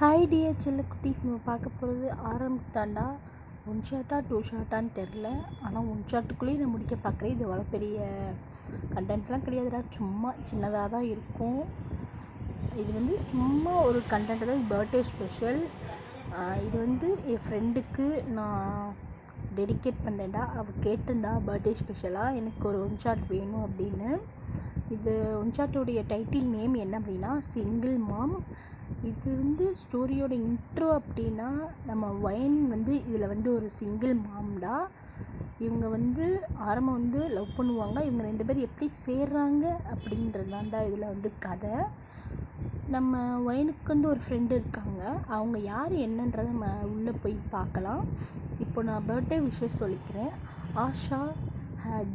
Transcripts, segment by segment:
Hi dear செல்ல குட்டீஸ், நம்ம பார்க்க போகிறது ஆரம்பித்தாண்டா. ஒன் ஷார்ட்டா டூ ஷார்ட்டான்னு தெரில, ஆனால் ஒன் ஷார்ட்டுக்குள்ளேயே நான் முடிக்க பார்க்குறேன். இது அவ்வளோ பெரிய கண்டென்ட்லாம் கிடையாதுடா, சும்மா சின்னதாக தான் இருக்கும். இது வந்து சும்மா ஒரு கண்டென்ட் தான். இது பர்த்டே ஸ்பெஷல். இது வந்து என் ஃப்ரெண்டுக்கு நான் டெடிகேட் பண்ணேன்டா. அவள் கேட்டிருந்தா பர்த்டே ஸ்பெஷலாக எனக்கு ஒரு ஒன் ஷார்ட் வேணும் அப்படின்னு. இது ஒன் ஷார்ட்டோடைய டைட்டில் நேம் என்ன அப்படின்னா சிங்கிள் மாம். இது வந்து ஸ்டோரியோட இன்ட்ரோ அப்படின்னா, நம்ம வயன் வந்து இதில் வந்து ஒரு சிங்கிள் மாம்டா. இவங்க வந்து ஆரம்பம் வந்து லவ் பண்ணுவாங்க. இவங்க ரெண்டு பேரும் எப்படி சேர்றாங்க அப்படின்றதாண்டா இதில் வந்து கதை. நம்ம வயனுக்கு வந்து ஒரு ஃப்ரெண்டு இருக்காங்க. அவங்க யார் என்னன்றதை நம்ம உள்ளே போய் பார்க்கலாம். இப்போ நான் பர்த்டே விஷஸ் சொல்லிக்கிறேன். ஆஷா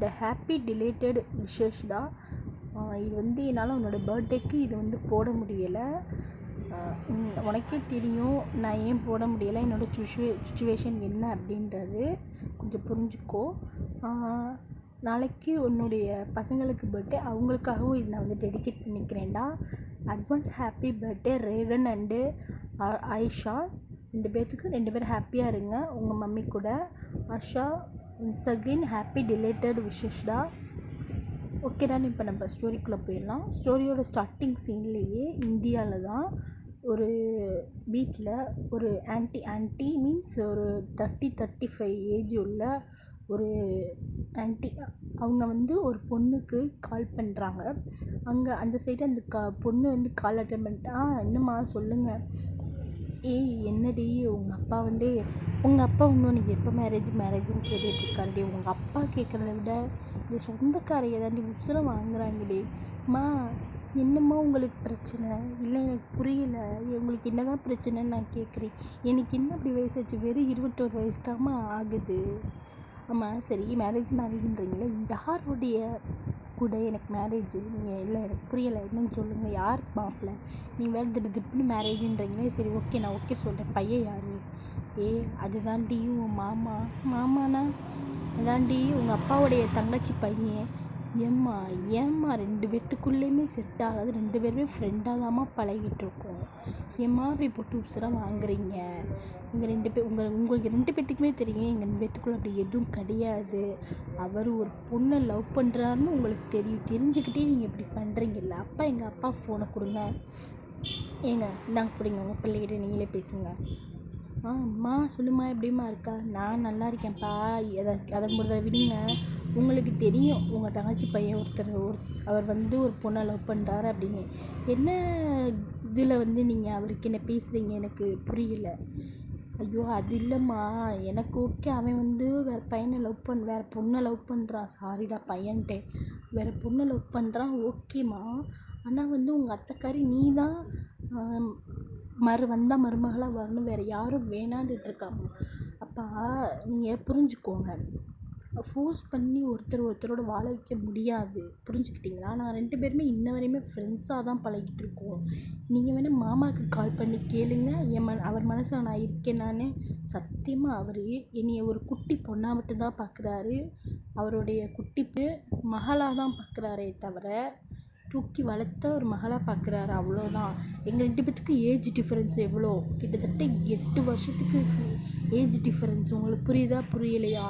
த ஹாப்பி டிலேட்டட் விஷஸ்டா. இது வந்து என்னால் உன்னோட பர்த்டேக்கு இது வந்து போட முடியலை. உனக்கே தெரியும் நான் ஏன் போட முடியலை, என்னோடய சுச்சுவேஷன் என்ன அப்படின்றது கொஞ்சம் புரிஞ்சுக்கோ. நாளைக்கு உன்னுடைய பசங்களுக்கு பர்த்டே, அவங்களுக்காகவும் இது நான் வந்து டெடிகேட் பண்ணிக்கிறேன்டா. Advance happy birthday Regan and Ayesha. ரெண்டு பேரும் ஹாப்பியாக இருங்க உங்கள் மம்மி கூட. Asha once again happy belated விஷஸ்டா. ஓகேடா, இப்போ நம்ம ஸ்டோரிக்குள்ளே போயிடலாம். ஸ்டோரியோட ஸ்டார்டிங் சீன்லேயே இந்தியாவில் தான் ஒரு வீட்டில் ஒரு ஆன்ட்டி மீன்ஸ் ஒரு 35 ஏஜ் உள்ள ஒரு ஆன்ட்டி. அவங்க வந்து ஒரு பொண்ணுக்கு கால் பண்ணுறாங்க. அங்கே அந்த சைடு அந்த பொண்ணு வந்து கால் அட்டன் பண்ணிட்டா. என்னம்மா சொல்லுங்கள். ஏய் என்னடி, உங்கள் அப்பா இன்னும் நீங்கள் எப்போ மேரேஜ்னு கேட்டுட்ருக்காருடி. உங்கள் அப்பா கேட்குறத விட இந்த சொந்தக்காரையை தாண்டி உசுரை வாங்குறாங்கடி. மா என்னம்மா உங்களுக்கு பிரச்சனை? இல்லை எனக்கு புரியலை, உங்களுக்கு என்ன தான் பிரச்சனைன்னு நான் கேட்குறேன். எனக்கு என்ன அப்படி வயசாச்சு? வெறும் 21 வயசு தாம்மா ஆகுது. ஆமாம் சரி, மேரேஜ்ன்றீங்களே, யாருடைய கூட எனக்கு மேரேஜ்? நீங்கள் இல்லை எனக்கு புரியலை, என்னன்னு சொல்லுங்கள். யார் மாப்பிள்ள? நீங்கள் வேறு திடீர்னு மேரேஜுன்றீங்களே. சரி ஓகே, நான் ஓகே சொல்கிறேன். பையன் யார்? அதுதான்டி உன் மாமானா அதான்டி உங்கள் அப்பாவுடைய தங்கச்சி பையன். ஏம்மா 2 பேர்த்துக்குள்ளேயுமே செட் ஆகாது. 2 பேருமே ஃப்ரெண்டாக தாம்மா பழகிட்டுருக்கோம். ஏம்மா அப்படி போட்டு உசுராக வாங்குறீங்க? உங்களுக்கு 2 பேர்த்துக்குமே தெரியும் எங்கள் 2 பேர்த்துக்குள்ள அப்படி எதுவும் கிடையாது. அவர் ஒரு பொண்ணை லவ் பண்ணுறாருன்னு உங்களுக்கு தெரிஞ்சுக்கிட்டே நீங்கள் இப்படி பண்ணுறீங்கல்ல. எங்கள் அப்பா ஃபோனை கொடுங்க. இந்தாங்க பிடிங்க, உங்கள் பிள்ளைகிட்ட நீங்களே பேசுங்க. அம்மா சொல்லுமா, எப்படிம்மா இருக்கா? நான் நல்லா இருக்கேன்ப்பா. அதை முதல்ல விடுங்க. உங்களுக்கு தெரியும் உங்கள் தங்கச்சி பையன் அவர் வந்து ஒரு பொண்ணை லவ் பண்ணுறாரு அப்படின்னு. என்ன இதில் வந்து நீங்கள் அவருக்கு என்ன பேசுகிறீங்க? எனக்கு புரியல. ஐயோ அது இல்லைம்மா, எனக்கு ஓகே. அவன் வந்து வேறு பொண்ணை லவ் பண்ணுறான். சாரிடா பையன்ட்டே, வேறு பொண்ணை லவ் பண்ணுறான். ஓகேம்மா, ஆனால் வந்து உங்கள் அத்தைக்காரி நீ தான் மருமகளாக வரணும், வேறு யாரும் வேணான்ட்டுருக்காங்க. அப்பா நீங்கள் புரிஞ்சுக்கோங்க. ஃபோர்ஸ் பண்ணி ஒருத்தரோட வாழ வைக்க முடியாது, புரிஞ்சுக்கிட்டிங்களா? நான் 2 பேருமே இன்ன வரையுமே ஃப்ரெண்ட்ஸாக தான் பழகிட்டு இருக்கோம். நீங்கள் வேணால் மாமாவுக்கு கால் பண்ணி கேளுங்க. அவர் மனசில் நான் இருக்கேன். நான் சத்தியமாக அவர் என்னைய ஒரு குட்டி பொண்ணாக மட்டும்தான் பார்க்குறாரு. அவருடைய குட்டி மகளாக தான் பார்க்குறாரே தவிர, தூக்கி வளர்த்த ஒரு மகளாக பார்க்குறாரு, அவ்வளோதான். எங்கள் 2 பேத்துக்கு ஏஜ் டிஃப்ரென்ஸ் எவ்வளோ? கிட்டத்தட்ட 8 வருஷத்துக்கு ஏஜ் டிஃப்ரென்ஸ். உங்களுக்கு புரியலையா?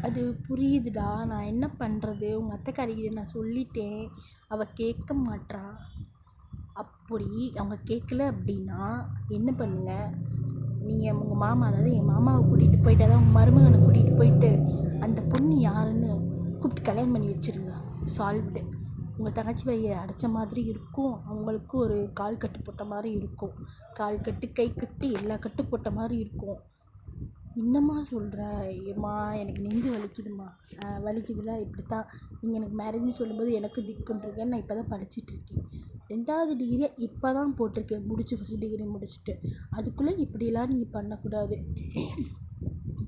அது புரியுதுடா, நான் என்ன பண்ணுறது? உங்கள் அத்தைக்காரிகிட்ட நான் சொல்லிட்டேன், அவள் கேட்க மாட்றா. அப்படி அவங்க கேட்கல அப்படின்னா என்ன பண்ணுங்கள், நீங்கள் உங்கள் மாமா, அதாவது என் மாமாவை கூட்டிகிட்டு போயிட்டு, அதான் உங்கள் மருமகனை கூட்டிகிட்டு போயிட்டு அந்த பொண்ணு யாருன்னு கூப்பிட்டு கல்யாணம் பண்ணி வச்சுருங்க. சால்வ்டு. உங்கள் தங்கச்சி பையை அடைச்ச மாதிரி இருக்கும், அவங்களுக்கு ஒரு கால் கட்டு போட்ட மாதிரி இருக்கும். கால் கட்டு, கை கட்டு, எல்லா கட்டு போட்ட மாதிரி இருக்கும். என்னம்மா சொல்கிற? ஏம்மா எனக்கு நெஞ்சு வலிக்குதுமா. வலிக்குதுல, இப்படி தான் நீங்கள் எனக்கு மேரேஜ்னு சொல்லும்போது எனக்கு திக்குன்றிருக்கேன். நான் இப்போ தான் படிச்சுட்ருக்கேன். 2வது டிகிரியை இப்போ தான் போட்டிருக்கேன், ஃபஸ்ட் டிகிரி முடிச்சுட்டு. அதுக்குள்ளே இப்படிலாம் நீங்கள் பண்ணக்கூடாது.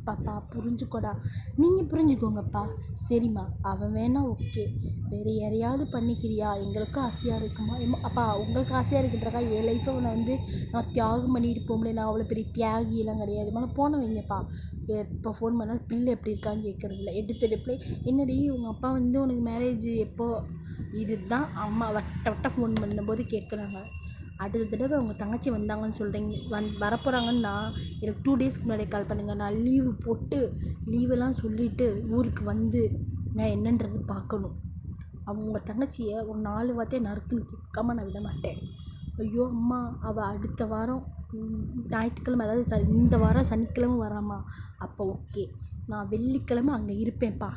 பாப்பா புரிஞ்சுக்கோடா, நீங்கள் புரிஞ்சுக்கோங்கப்பா. சரிம்மா, அவன் வேணா ஓகே, வேறு யாரையாவது பண்ணிக்கிறியா? எங்களுக்கும் ஆசையாக இருக்குமா? அப்பா உங்களுக்கு ஆசையாக இருக்குன்றக்கா என் லைஃப்பை நான் தியாகம் பண்ணிட்டு போக முடியாது. நான் அவ்வளோ பெரிய தியாகியெல்லாம் கிடையாது. மேலே போன வைங்கப்பா. எப்போ ஃபோன் பண்ணாலும் பிள்ளை எப்படி இருக்கான்னு கேட்குறதில்ல. எடுத்துடுப்பில் என்னடி உங்கள் அப்பா வந்து உனக்கு மேரேஜ் எப்போ? இதுதான் அம்மா வட்ட ஃபோன் பண்ணும்போது கேட்குறாங்க. அடுத்த தடவை அவங்க தங்கச்சி வந்தாங்கன்னு சொல்கிறீங்க வரப்போகிறாங்கன்னா எனக்கு 2 டேஸ்க்கு முன்னாடி கால் பண்ணுங்கள். நான் லீவு போட்டு லீவெல்லாம் சொல்லிவிட்டு ஊருக்கு வந்து நான் என்னன்றது பார்க்கணும். அவங்க தங்கச்சியை ஒரு 4 வார்த்தையை நறுக்குன்னு கேட்காம நான் விட மாட்டேன். ஐயோ அம்மா, அவள் அடுத்த வாரம் ஞாயிற்றுக்கிழமை, அதாவது இந்த வாரம் சனிக்கிழமை வராம்மா. அப்போ ஓகே, நான் வெள்ளிக்கிழமை அங்கே இருப்பேன்ப்பா.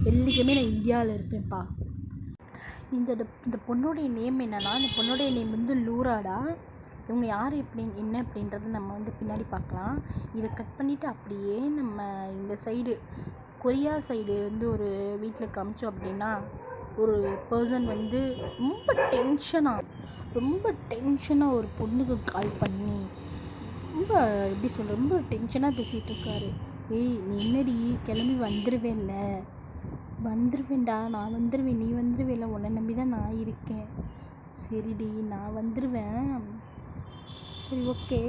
வெள்ளிக்கிழமை நான் இந்தியாவில் இருப்பேன்ப்பா. இந்த பொண்ணுடைய நேம் என்னன்னா, இந்த பொண்ணுடைய நேம் வந்து லூராடா. இவங்க யார் என்ன அப்படின்றது நம்ம வந்து பின்னாடி பார்க்கலாம். இதை கட் பண்ணிவிட்டு அப்படியே நம்ம இந்த சைடு கொரியா சைடு வந்து ஒரு வீட்டில் காமிச்சோம் அப்படின்னா, ஒரு பர்சன் வந்து ரொம்ப டென்ஷனாக ஒரு பொண்ணுக்கு கால் பண்ணி ரொம்ப எப்படி சொல்கிற, ரொம்ப டென்ஷனாக பேசிகிட்டு இருக்காரு. ஏய், நீ என்னடி கிளம்பி வந்துடுவேன்ல? வந்துடுவேன்டா, நான் வந்துடுவேன், நீ வந்துடுவேல, உன்னை நம்பி தான் நான் இருக்கேன். சரிடி, நான் வந்துடுவேன். சரி ஓகே,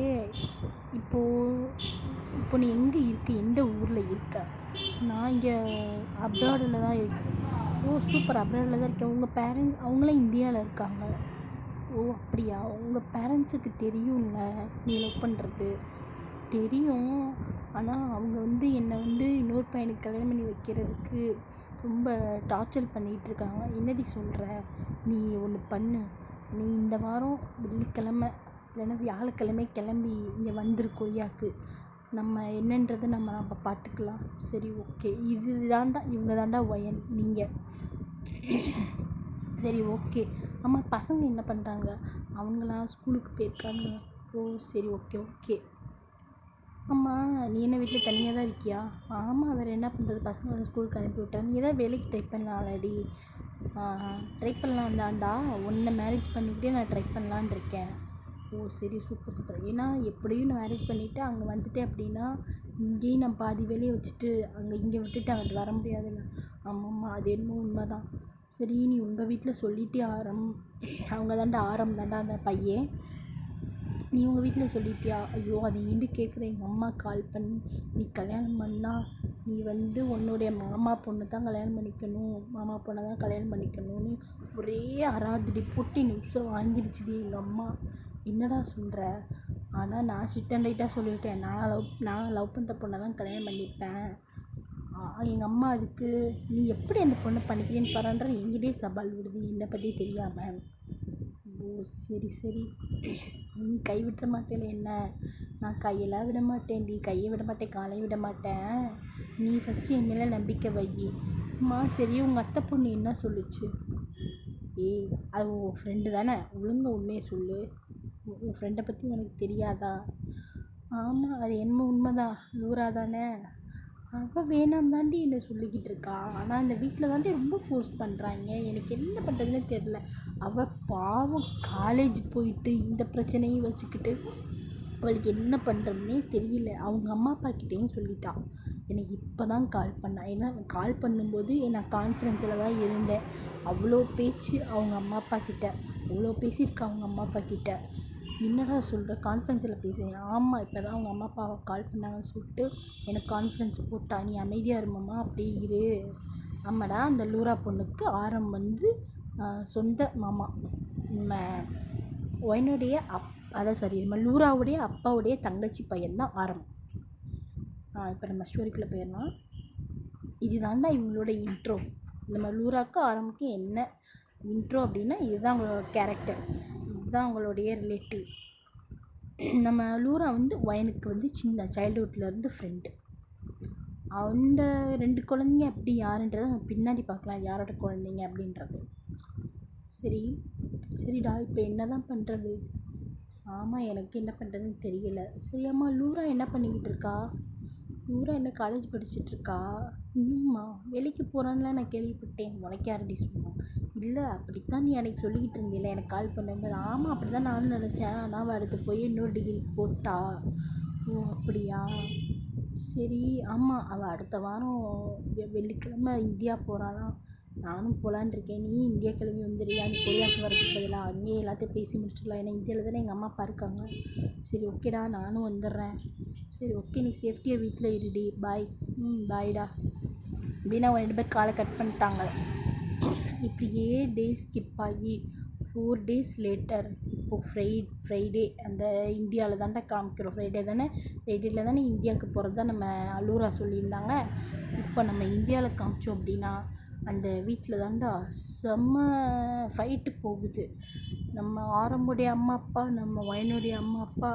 இப்போ நீ எங்கே இருக்க, எந்த ஊரில் இருக்க? நான் இங்கே அப்ராடில் தான் இருக்கேன். ஓ சூப்பர், அப்ராடில் தான் இருக்கேன். உங்கள் பேரண்ட்ஸ் அவங்களாம் இந்தியாவில் இருக்காங்க. ஓ அப்படியா? உங்கள் பேரண்ட்ஸுக்கு தெரியும்ல நீ லவ் பண்ணுறது? தெரியும். ஆனால் அவங்க வந்து என்னை வந்து இன்னொரு பையனுக்கு கல்யாணம் பண்ணி வைக்கிறதுக்கு ரொம்ப டார்ச்சர் பண்ணிகிட்ருக்காங்க. என்னடி சொல்கிற? நீ ஒன்று பண்ணு, நீ இந்த வாரம் வெள்ளிக்கிழமை இல்லைன்னா வியாழக்கிழமை கிளம்பி இங்கே வந்துரு கொரியாவுக்கு. நம்ம என்னன்றது நம்ம அப்போ பார்த்துக்கலாம். சரி ஓகே, இவங்க தாண்டா ஒயன் நீங்கள். சரி ஓகே. ஆமாம், பசங்க என்ன பண்ணுறாங்க? அவங்களாம் ஸ்கூலுக்கு போயிருக்காங்க. ஓ சரி ஓகே. ஆமாம், நீ என்ன வீட்டில் தனியாக தான் இருக்கியா? ஆமாம், வேறு என்ன பண்ணுறது, பசங்களை ஸ்கூலுக்கு அனுப்பி விட்டேன். நீ ஏதாவது வேலைக்கு ட்ரை பண்ணலாம் ஆல்ரெடி. ட்ரை பண்ணலாம் தான்டா, உன்னை மேரேஜ் பண்ணிக்கிட்டே நான் ட்ரை பண்ணலான் இருக்கேன். ஓ சரி, சூப்பர். ஏன்னா எப்படியும் நான் மேரேஜ் பண்ணிவிட்டு அங்கே வந்துட்டேன் அப்படின்னா இங்கேயும் நான் பாதி வேலையை வச்சுட்டு இங்கே விட்டுட்டு அங்கிட்டு வர முடியாதுல்ல. ஆமாம்மா, அது என்னமோ உண்மை தான். சரி, நீ உங்கள் வீட்டில் சொல்லிட்டே அவங்க தாண்டா அந்த பையன். நீ உங்கள் வீட்டில் சொல்லிட்டியா? ஐயோ, அது ஏன்ட்டு கேட்குற. எங்கள் அம்மா கால் பண்ணி, நீ கல்யாணம் பண்ணால் நீ வந்து உன்னுடைய மாமா பொண்ணை தான் கல்யாணம் பண்ணிக்கணும்னு ஒரே அராதடி போட்டு நீ உசுரை வாங்கிடுச்சுடி எங்கள் அம்மா. என்னடா சொல்கிற? ஆனால் நான் சிட் அண்ட் ரைட்டாக சொல்லிவிட்டேன், நான் லவ் பண்ணுற பொண்ணை தான் கல்யாணம் பண்ணிப்பேன். எங்கள் அம்மா அதுக்கு நீ எப்படி அந்த பொண்ணை பண்ணிக்கிறேன்னு பாருன்ற எங்கிட்டே சவால் விடுது, என்னை பற்றி தெரியாமல். ஓ சரி, நீ கை விட்டுற மாட்டேல என்ன? நான் கையெல்லாம் விட மாட்டேன்டி, கையை விட மாட்டேன், காலையும் விட மாட்டேன். நீ ஃபஸ்ட்டு என் மேலே நம்பிக்கை வை. அம்மா சரி, உங்கள் அத்தை பொண்ணு என்ன சொல்லுச்சு? ஏய், அது உன் ஃப்ரெண்டு தானே, ஒழுங்க உண்மையை சொல்லு. உன் ஃப்ரெண்டை பற்றி உனக்கு தெரியாதா? ஆமாம், அது என்னமோ உண்மைதான், லூரா தானே. அவள் வேணாம் தாண்டி என்னை சொல்லிக்கிட்டு இருக்கா. ஆனால் இந்த வீட்டில் தாண்டி ரொம்ப ஃபோர்ஸ் பண்ணுறாங்க. எனக்கு என்ன பண்ணுறதுன்னு தெரில. அவள் பாவம் காலேஜ் போயிட்டு இந்த பிரச்சனையும் வச்சுக்கிட்டு அவளுக்கு என்ன பண்ணுறதுனே தெரியல. அவங்க அம்மா அப்பாக்கிட்டேயும் சொல்லிட்டா. எனக்கு இப்போ தான் கால் பண்ணான். ஏன்னா கால் பண்ணும்போது நான் கான்ஃபரன்ஸில் தான் இருந்தேன். அவ்வளோ பேச்சு அவங்க அம்மா அப்பா கிட்ட, அவ்வளோ பேசியிருக்கா அவங்க அம்மா அப்பா கிட்ட. என்னடா சொல்கிற, கான்ஃபரன்ஸில் பேசுகிறேன்? ஆமாம், இப்போ தான் அவங்க அம்மா அப்பாவை கால் பண்ணாங்கன்னு சொல்லிட்டு எனக்கு கான்ஃபரன்ஸ் போட்டா. நீ அமைதியாக இருமாம்மா, அப்படியே இரு. ஆமாடா, அந்த லூரா பொண்ணுக்கு ஆரம் வந்து சொந்த மாமா, நம்ம ஒயனுடைய நம்ம லூராவுடைய அப்பாவுடைய தங்கச்சி பையன்தான் ஆரம். இப்போ நம்ம ஸ்டோரிக்குள்ளே போயிடலாம். இதுதான்டா இவங்களோட இன்ட்ரோ. நம்ம லூராவுக்கு ஆரம்புக்கு என்ன இன்ட்ரோ அப்படின்னா, இதுதான் அவங்களோட கேரக்டர்ஸ், இதுதான் அவங்களுடைய ரிலேட்டிவ். நம்ம லூரா வந்து ஒயனுக்கு வந்து சின்ன சைல்டுஹுட்லேருந்து ஃப்ரெண்டு. அந்த 2 குழந்தைங்க அப்படி யாருன்றதை நம்ம பின்னாடி பார்க்கலாம், யாரோட குழந்தைங்க அப்படின்றது. சரிடா, இப்போ என்ன தான் பண்ணுறது? ஆமாம், எனக்கு என்ன பண்ணுறதுன்னு தெரியல. சரி அம்மா, லூரா என்ன பண்ணிக்கிட்டு இருக்கா? லூரா என்ன காலேஜ் படிச்சுட்ருக்கா? இன்னும்மா வேலைக்கு போகிறான்லாம் நான் கேள்விப்பட்டேன். உனக்கு யாரடி சொன்னா? இல்லை, அப்படித்தான் நீ அன்றைக்கி சொல்லிக்கிட்டு இருந்தில்ல எனக்கு கால் பண்ணும்போது. ஆமாம், அப்படி தான் நானும் நினச்சேன். ஆனால் அவள் அடுத்து போய் இன்னொரு டிகிரிக்கு போட்டா. ஓ அப்படியா? சரி. ஆமாம், அவள் அடுத்த வாரம் வெள்ளிக்கிழமை இந்தியா போகிறாளாம். நானும் போகலான் இருக்கேன். நீ இந்தியா கிளம்பி வந்துடுறியா? நீ கொரியாவுக்கு வரதுக்கு பதிலாக அங்கேயே எல்லாத்தையும் பேசி முடிச்சிடலாம். ஏன்னா இந்தியாவில் தானே எங்கள் அம்மா அப்பா இருக்காங்க. சரி ஓகேடா, நானும் வந்துடுறேன். சரி ஓகே, நீ சேஃப்டியாக வீட்டில் இருடி. பாய். பாய்டா அப்படின்னா அவங்க 2 பேர் காலை கட் பண்ணிட்டாங்க. இப்படியே டேஸ் ஸ்கிப் ஆகி 4 days லேட்டர் இப்போ இப்போது ஃப்ரைடே அந்த இந்தியாவில் தான்டா காமிக்கிறோம். ஃப்ரைடேயில் தானே இந்தியாவுக்கு போகிறது தான் நம்ம அலூரா சொல்லியிருந்தாங்க. இப்போ நம்ம இந்தியாவில் காமிச்சோம் அப்படின்னா அந்த வீட்டில் தான்டா செம்ம ஃபைட்டு போகுது. நம்ம ஆரம்புடைய அம்மா அப்பா, நம்ம வயனுடைய அம்மா அப்பா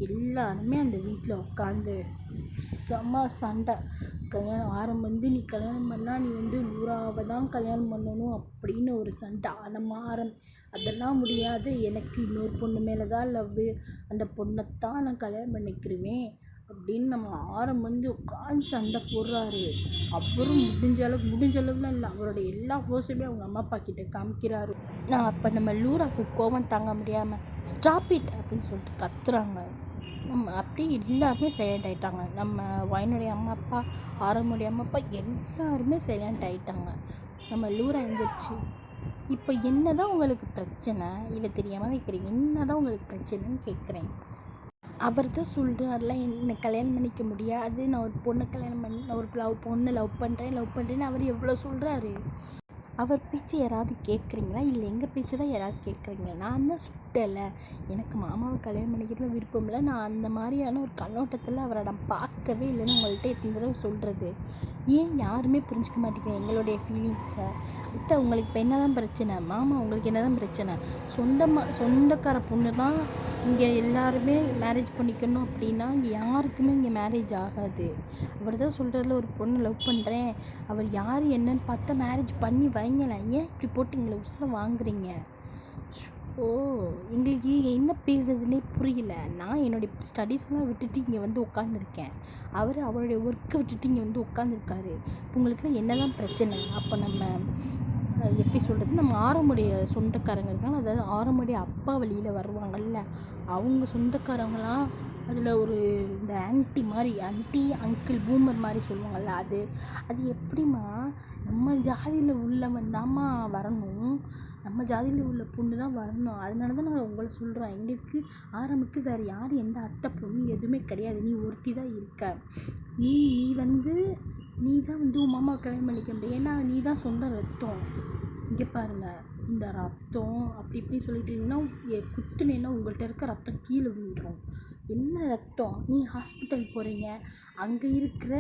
எல்லாருமே அந்த வீட்டில் உட்காந்து செம்ம சண்டை. கல்யாணம் நீ கல்யாணம் பண்ணால் நீ லூராவை தான் கல்யாணம் பண்ணணும் அப்படின்னு ஒரு சண்டை. நம்ம அதெல்லாம் முடியாது, எனக்கு இன்னொரு பொண்ணு மேலே தான் லவ்வு, அந்த பொண்ணைத்தான் நான் கல்யாணம் பண்ணிக்கிருவேன் அப்படின்னு நம்ம உட்காந்து சண்டை போடுறாரு. அவரும் முடிஞ்ச அளவுக்குலாம் இல்லை, அவரோட எல்லா ஃபோர்ஸுமே அவங்க அம்மா அப்பா கிட்ட காமிக்கிறாரு. அப்போ நம்ம லூராக்கு கோவம் தாங்க முடியாமல் ஸ்டாப் இட் அப்படின்னு சொல்லிட்டு கத்துறாங்க. நம்ம அப்படியே எல்லாருமே சைலண்ட் ஆகிட்டாங்க. நம்ம வயனுடைய அம்மா அப்பா, ஆரம்புடைய அம்மா அப்பா எல்லாருமே சைலண்ட் ஆகிட்டாங்க. நம்ம லூரா எழுந்திரிச்சு, இப்போ என்ன தான் உங்களுக்கு பிரச்சனை, இல்லை தெரியாமல் கேட்குறீங்க, என்ன தான் உங்களுக்கு பிரச்சனைன்னு கேட்குறேன். அவர் தான் சொல்கிறார்ல என்னை கல்யாணம் பண்ணிக்க முடியாது, நான் ஒரு பொண்ணை லவ் பண்ணுறேன்னு அவர் எவ்வளோ சொல்கிறாரு. அவர் பேச்சு யாராவது கேட்குறீங்களா, இல்லை எங்கள் பேச்சு தான் யாராவது கேட்குறீங்களா? நான் தான் சுட்டலை, எனக்கு மாமாவை கல்யாணம் பண்ணிக்கிறதுல விருப்பம் இல்லை, நான் அந்த மாதிரியான ஒரு கண்ணோட்டத்தில் அவரை நான் பார்க்கவே இல்லைன்னு உங்கள்கிட்ட எத்தனை தடவை சொல்கிறது. ஏன் யாருமே புரிஞ்சிக்க மாட்டேங்கிறேன் எங்களுடைய ஃபீலிங்ஸை? உங்களுக்கு இப்போ என்ன தான் பிரச்சனை? மாமா உங்களுக்கு என்ன தான் பிரச்சனை? சொந்தக்கார பொண்ணு தான் இங்கே எல்லாருமே மேரேஜ் பண்ணிக்கணும் அப்படின்னா இங்கே யாருக்குமே இங்கே மேரேஜ் ஆகாது. அவர் தான் சொல்கிறதுல ஒரு பொண்ணு லவ் பண்ணுறேன், அவர் யார் என்னன்னு பார்த்தா மேரேஜ் பண்ணி வைங்களேன், ஏன் இப்படி போட்டு எங்களை உசுரை வாங்குறீங்க? எங்களுக்கு என்ன பேசுறதுன்னே புரியல. நான் என்னுடைய ஸ்டடீஸ்லாம் விட்டுட்டு இங்கே உட்காந்துருக்கேன், அவருடைய ஒர்க்கை விட்டுட்டு இங்கே உட்காந்துருக்காரு. இப்போ உங்களுக்குலாம் என்ன தான் பிரச்சனை? அப்போ நம்ம எப்படி சொல்கிறது, நம்ம ஆரம்புடைய சொந்தக்காரங்க இருக்காங்க, அதாவது ஆரம்புடைய அப்பா வழியில் வருவாங்கள்ல, அவங்க சொந்தக்காரங்களாம் அதில் ஒரு இந்த ஆன்ட்டி அங்கிள் பூமர் மாதிரி சொல்லுவாங்கள்ல, அது எப்படிம்மா நம்ம ஜாதியில் உள்ளவன் தாம்மா வரணும், நம்ம ஜாதியில் உள்ள பொண்ணு தான் வரணும். அதனால தான் நாங்கள் உங்களை சொல்கிறோம், எங்களுக்கு ஆரம்புக்கு வேறு யார் எந்த அத்தை பொண்ணு எதுவுமே கிடையாது, நீ ஒருத்தி தான் இருக்க. நீ தான் உன் மாமா கல்யாணம் பண்ணிக்க முடியும், ஏன்னா நீ தான் சொந்த ரத்தம். இங்கே பாருங்கள், இந்த ரத்தம் அப்படி இப்படி சொல்லிட்டீங்கன்னா குத்துனேன்னா உங்கள்கிட்ட இருக்க ரத்தம் கீழே விழுந்துடும். என்ன ரத்தம்? நீ ஹாஸ்பிட்டல் போகிறீங்க, அங்கே இருக்கிற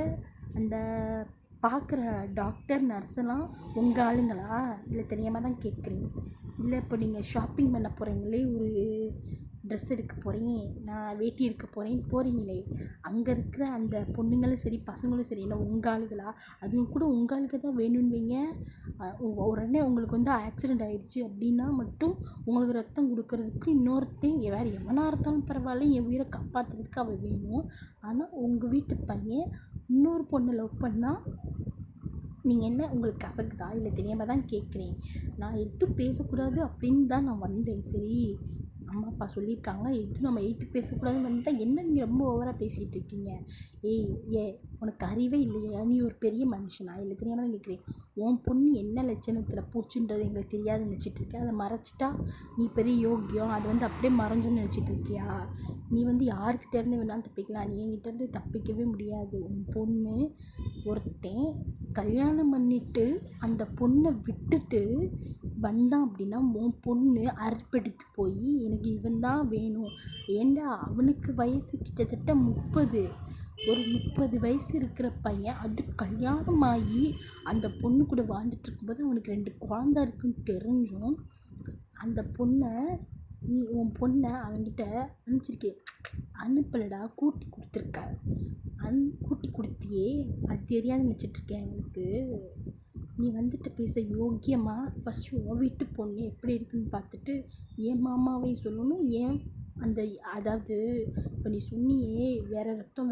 அந்த பார்க்குற டாக்டர் நர்ஸெல்லாம் உங்கள் ஆளுங்களா, இல்லை தெரியாமல் தான் கேட்குறீங்க? இல்லை இப்போ நீங்கள் ஷாப்பிங் பண்ண போகிறீங்களே, ஒரு ட்ரெஸ் எடுக்க போகிறேன், நான் வேட்டி எடுக்க போகிறீங்களே, அங்கே இருக்கிற அந்த பொண்ணுங்களும் சரி பசங்களும் சரி என்ன உங்கள் ஆளுகளா? அதுவும் கூட உங்கள் ஆளுக்கு தான் வேணும்வீங்க. உடனே உங்களுக்கு ஆக்சிடெண்ட் ஆகிடுச்சு அப்படின்னா மட்டும் உங்களுக்கு ரத்தம் கொடுக்கறதுக்கு இன்னொருத்தையும் வேறு எவனாக இருந்தாலும் பரவாயில்ல, என் உயிரை காப்பாற்றுறதுக்கு அவள் வேணும். ஆனால் உங்கள் வீட்டு பையன் இன்னொரு பொண்ணை லவ் பண்ணால் நீங்கள் என்ன உங்களுக்கு கசக்குதா, இல்லை தெரியாமல் தான் கேட்குறேன். நான் எதுவும் பேசக்கூடாது அப்படின்னு தான் நான் வந்தேன். சரி, அம்மா அப்பா சொல்லியிருக்காங்க எதுவும் நம்ம பேசக்கூடாதுன்னு வந்துட்டால் என்ன நீங்கள் ரொம்ப ஓவராக பேசிகிட்டு இருக்கீங்க? உனக்கு அறிவே இல்லையா? நீ ஒரு பெரிய மனுஷனா, இல்லை தெரியாமல் தான் கேட்குறேன். உன் பொண்ணு என்ன லட்சணத்தில் போச்சுன்றது எங்களுக்கு தெரியாது நினச்சிட்டு இருக்கேன், அதை மறைச்சிட்டா நீ பெரிய யோக்கியம், அது அப்படியே மறைஞ்சோன்னு நினச்சிட்டு இருக்கியா? நீ யாருக்கிட்டேருந்து வேணாலும் தப்பிக்கலாம், நீ என்கிட்டேருந்து தப்பிக்கவே முடியாது. உன் பொண்ணு ஒருத்தன் கல்யாணம் பண்ணிவிட்டு அந்த பொண்ணை விட்டுட்டு வந்தான் அப்படின்னா உன் பொண்ணு அர்ப்படித்து போய் எனக்கு இவன் தான் வேணும், ஏண்டா அவனுக்கு வயசு கிட்டத்தட்ட 30, ஒரு 30 வயசு இருக்கிற பையன், அது கல்யாணம் ஆகி அந்த பொண்ணு கூட வாழ்ந்துட்டு இருக்கும்போது அவனுக்கு 2 குழந்தை இருக்குன்னு தெரிஞ்சும் அந்த பொண்ணை உன் பொண்ணை அவன்கிட்ட அனுப்பிச்சிருக்கே, அனுப்பலடா, கூட்டி கொடுத்துருக்க, கூட்டி கொடுத்தியே, அது தெரியாது நினச்சிட்ருக்கேன் எங்களுக்கு. நீ பேச யோக்கியமாக ஃபஸ்ட்டு உன் வீட்டு பொண்ணு எப்படி இருக்குன்னு பார்த்துட்டு என் மாமாவை சொல்லணும். அதாவது இப்போ நீ சொன்னியே வேறு ரத்தம்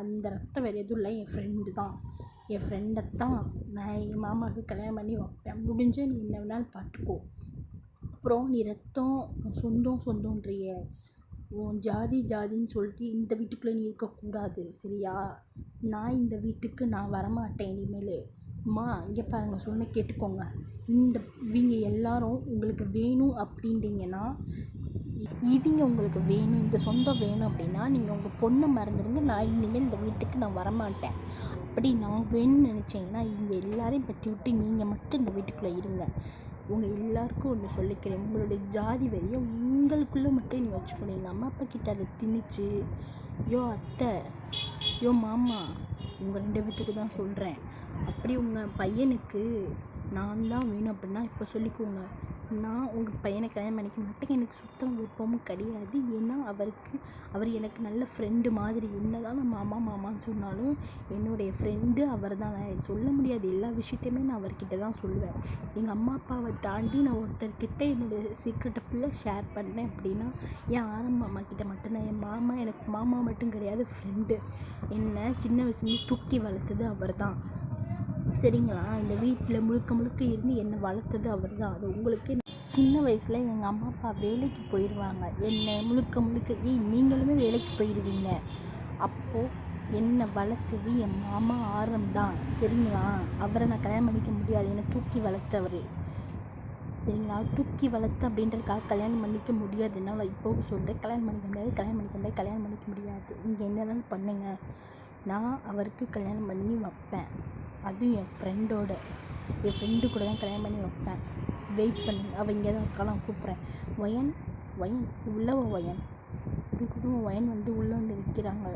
அந்த ரத்தம் வேறு எதுவும் இல்லை, என் ஃப்ரெண்டை தான் நான் என் மாமாவுக்கு கல்யாணம் பண்ணி வைப்பேன், முடிஞ்ச நீ என்ன வேணாலும் பார்த்துக்கோ. அப்புறம் நீ ரத்தம் சொந்தம்ன்றிய, உன் ஜாதின்னு சொல்லிட்டு இந்த வீட்டுக்குள்ளே நீ இருக்கக்கூடாது, சரியா? நான் இந்த வீட்டுக்கு நான் வரமாட்டேன் இனிமேல். அம்மா இங்கே பாருங்கள், சொன்ன கேட்டுக்கோங்க, இவங்க எல்லாரும் உங்களுக்கு வேணும் அப்படின்றீங்கன்னா, உங்களுக்கு வேணும், இந்த சொந்தம் வேணும் அப்படின்னா நீங்கள் உங்கள் பொண்ணை மறந்துடுங்க, நான் இனிமேல் இந்த வீட்டுக்கு நான் வரமாட்டேன். அப்படி நான் வேணும்னு நினச்சிங்கன்னா இவங்க எல்லாரையும் பற்றி விட்டு நீங்கள் மட்டும் இந்த வீட்டுக்குள்ளே இருங்க. உங்கள் எல்லாருக்கும் ஒன்று சொல்லிக்கிறேன், உங்களுடைய ஜாதி வெறியை உங்களுக்குள்ளே மட்டும் நீங்கள் வச்சுக்கணும். எங்கள் அம்மா அப்பா கிட்ட அதை திணிச்சு, யோ அத்தை, யோ மாமா, உங்கள் 2 பேத்துக்கு தான் சொல்கிறேன். அப்படி உங்கள் பையனுக்கு நான் தான் வேணும் அப்படின்னா இப்போ சொல்லிக்கோங்க. நான் உங்கள் பையனை கல்யாணம் பண்ணிக்க மாட்டேன். எனக்கு சுத்தம் விருப்பமும் கிடையாது. ஏன்னா அவர் எனக்கு நல்ல ஃப்ரெண்டு மாதிரி. என்ன தான் நான் மாமான்னு சொன்னாலும் என்னுடைய ஃப்ரெண்டு அவர் தான். நான் சொல்ல முடியாது எல்லா விஷயத்தையுமே நான் அவர்கிட்ட தான் சொல்லுவேன். எங்கள் அம்மா அப்பாவை தாண்டி நான் ஒருத்தர்கிட்ட என்னோடய சீக்ரெட்டை ஃபுல்லாக ஷேர் பண்ணேன் அப்படின்னா என் மாமா கிட்ட மட்டும்தான். என் மாமா எனக்கு மாமா மட்டும் கிடையாது, ஃப்ரெண்டு. என்னை சின்ன வயசுலேருந்து தூக்கி வளர்த்தது அவர் தான். சரிங்களா? இந்த வீட்டில் முழுக்க இருந்து என்னை வளர்த்தது அவர் தான். அது உங்களுக்கு சின்ன வயசில் எங்கள் அம்மா அப்பா வேலைக்கு போயிடுவாங்க. என்னை முழுக்க நீங்களுமே வேலைக்கு போயிடுவீங்க. அப்போது என்னை வளர்த்தது என் மாமா ஆரம் தான். சரிங்களா? அவரை நான் கல்யாணம் பண்ணிக்க முடியாது. என்னை தூக்கி வளர்த்தவர். சரிங்களா? தூக்கி வளர்த்து அப்படின்றதுக்காக கல்யாணம் பண்ணிக்க முடியாது. என்னால் இப்போவும் சொல்கிறேன், கல்யாணம் பண்ணிக்க முடியாது. நீங்கள் என்னென்னு பண்ணுங்க, நான் அவருக்கு கல்யாணம் பண்ணி வைப்பேன். அதுவும் என் ஃப்ரெண்டு கூட தான் கல்யாணம் பண்ணி வைப்பேன். வெயிட் பண்ணுங்க. அவள் இங்கே தான் இருக்காள், நான் கூப்பிட்றேன். ஒயன் உள்ளவ ஒயன் குடும்பம் ஒயன் உள்ளே வந்து நிற்கிறாங்க.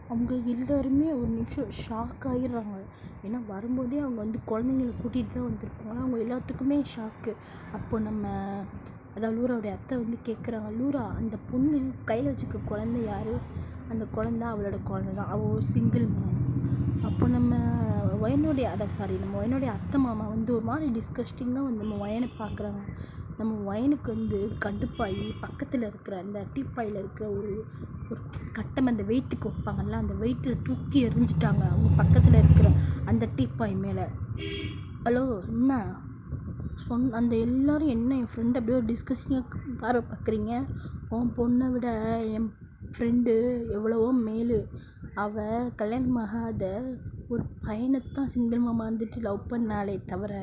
அவங்க எல்லாருமே ஒரு நிமிஷம் ஷாக் ஆகிடுறாங்க. ஏன்னா வரும்போதே அவங்க குழந்தைங்களை கூட்டிகிட்டு தான் வந்திருப்பாங்க. அவங்க எல்லாத்துக்குமே ஷாக்கு. அப்போ அதாவது லூராவுடைய அத்தை கேட்குறாங்க, லூரா அந்த பொண்ணு கையில் வச்சுக்க குழந்தை யார்? அந்த குழந்தை அவளோட குழந்தை தான். அவள் ஒரு சிங்கிள் மாம். அப்போ நம்ம ஒயனுடைய அத்தை மாமா ஒரு மாதிரி டிஸ்கஸ்டிங்காக நம்ம ஒயனை பார்க்குறாங்க. நம்ம ஒயனுக்கு கடுப்பாகி பக்கத்தில் இருக்கிற அந்த டீப்பாயில் இருக்கிற ஒரு கட்டம், அந்த வெயிட்டுக்கு வைப்பாங்கல்ல, அந்த வெயிட்டில் தூக்கி எறிஞ்சிட்டாங்க அவங்க பக்கத்தில் இருக்கிற அந்த டீப்பாய் மேலே. ஹலோ, என்ன அந்த எல்லோரும் என்ன என் ஃப்ரெண்டு அப்படியே ஒரு டிஸ்கஸ்டிங்காக பார்க்குறீங்க? உன் பொண்ணை விட என் ஃப்ரெண்டு எவ்வளவோ மேலு. அவள் கல்யாணமாகாத ஒரு பையனைத்தான் சிங்கிள் மாமா லவ் பண்ணாலே தவிர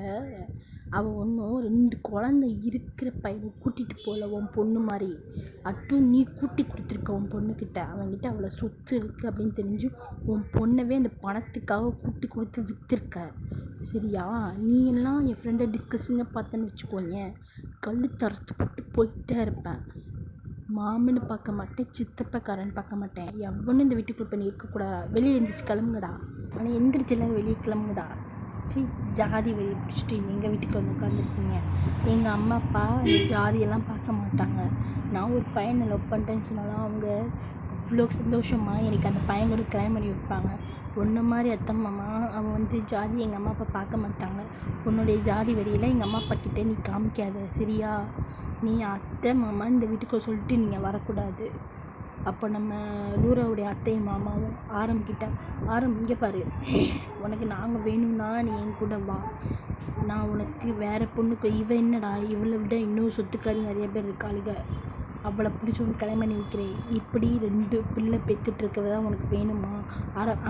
அவள் ஒன்றும் 2 குழந்தை இருக்கிற பையனை கூட்டிகிட்டு போகல உன் பொண்ணு மாதிரி. அட்டும் நீ கூட்டி கொடுத்துருக்க உன் பொண்ணுக்கிட்ட. அவன்கிட்ட அவ்வளோ சொத்து இருக்குது அப்படின்னு தெரிஞ்சு உன் பொண்ணவே அந்த பணத்துக்காக கூட்டி கொடுத்து விற்றுருக்க. சரியா? நீ எல்லாம் என் ஃப்ரெண்டை டிஸ்கஸிங்காக பார்த்தேன்னு வச்சுக்கோங்க, கழுத்தறுத்து போட்டு போயிட்டே இருப்பேன். மாமன்னு பார்க்க மாட்டேன், சித்தப்பக்காரன்னு பார்க்க மாட்டேன். எவனும் இந்த வீட்டுக்குள்ளே பண்ணி இருக்கக்கூடாதா? வெளியே எழுந்திரிச்சு கிளம்புங்கடா. ஆனால் எந்திரிச்சு எல்லோரும் வெளியே கிளம்புங்கடா. ஜாதி வெளியே பிடிச்சிட்டு எங்கள் வீட்டுக்கு உட்காந்துருக்கீங்க. எங்கள் அம்மா அப்பா ஜாதியெல்லாம் பார்க்க மாட்டாங்க. நான் ஒரு பையனை லவ் பண்ணுறேன்னு சொன்னாலும் அவங்க அவ்வளோ சந்தோஷமாக எனக்கு அந்த பையன் கூட கல்யாணம் பண்ணி வைப்பாங்க. உன்ன மாதிரி அத்தை மாமா அவன் ஜாதி எங்கள் அம்மா அப்பா பார்க்க மாட்டாங்க. உன்னுடைய ஜாதி வெறியில் எங்கள் அம்மா அப்பா கிட்டே நீ காமிக்காத, சரியா? நீ அத்தை மாமா இந்த வீட்டுக்கு சொல்லிட்டு நீங்கள் வரக்கூடாது. அப்போ நம்ம லூராவுடைய அத்தையும் மாமாவும் ஆரம் இங்கே பாரு, உனக்கு நாங்கள் வேணும்னா நீ என் கூட வா. நான் உனக்கு வேறு பொண்ணுக்கு என்னடா இவளை விட இன்னும் சொத்துக்காரி நிறைய பேர் இருக்காளுங்க, அவளை பிடிச்சவங்க கல்யாணம் பண்ணி வைக்கிறேன். இப்படி 2 பிள்ளை பெற்றுட்டு இருக்கவ தான் உனக்கு வேணுமா?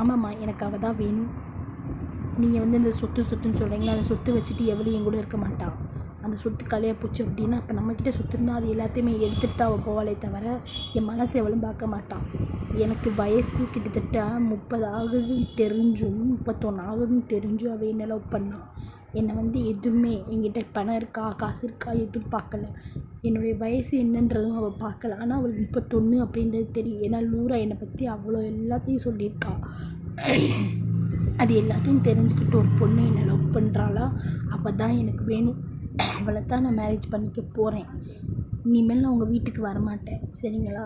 ஆமாம்மா, எனக்கு அவள் தான் வேணும். நீங்கள் இந்த சொத்துன்னு சொல்கிறீங்களா? அந்த சொத்து வச்சுட்டு எவ்வளோ என் கூட இருக்க மாட்டான். அந்த சொத்து கலையாக போச்சு அப்படின்னா அப்போ நம்மக்கிட்ட சொத்து இருந்தால் அது எல்லாத்தையுமே எடுத்துகிட்டு தான் அவள் போவாளே தவிர என் மனசு எவ்வளோ பார்க்க மாட்டான். எனக்கு வயசு கிட்டத்தட்ட 30 ஆகுதுன்னு தெரிஞ்சும் 31 ஆகுதுன்னு தெரிஞ்சும் அவள் என்ன லவ் பண்ணான். என்னை எதுவுமே என்கிட்ட பணம் இருக்கா காசு இருக்கா எதுவும் பார்க்கல. என்னுடைய வயசு என்னன்றதும் அவள் பார்க்கல. ஆனால் அவளுக்கு 31 அப்படின்றது தெரியும். ஏன்னா லூரா என்னை பற்றி அவ்வளோ எல்லாத்தையும் சொல்லியிருக்கா. அது எல்லாத்தையும் தெரிஞ்சுக்கிட்டு ஒரு பொண்ணு என்னை லவ் பண்ணுறாளா, அவள் தான் எனக்கு வேணும். அவளை தான் நான் மேரேஜ் பண்ணிக்க போகிறேன். இனிமேல் நான் உங்கள் வீட்டுக்கு வரமாட்டேன், சரிங்களா?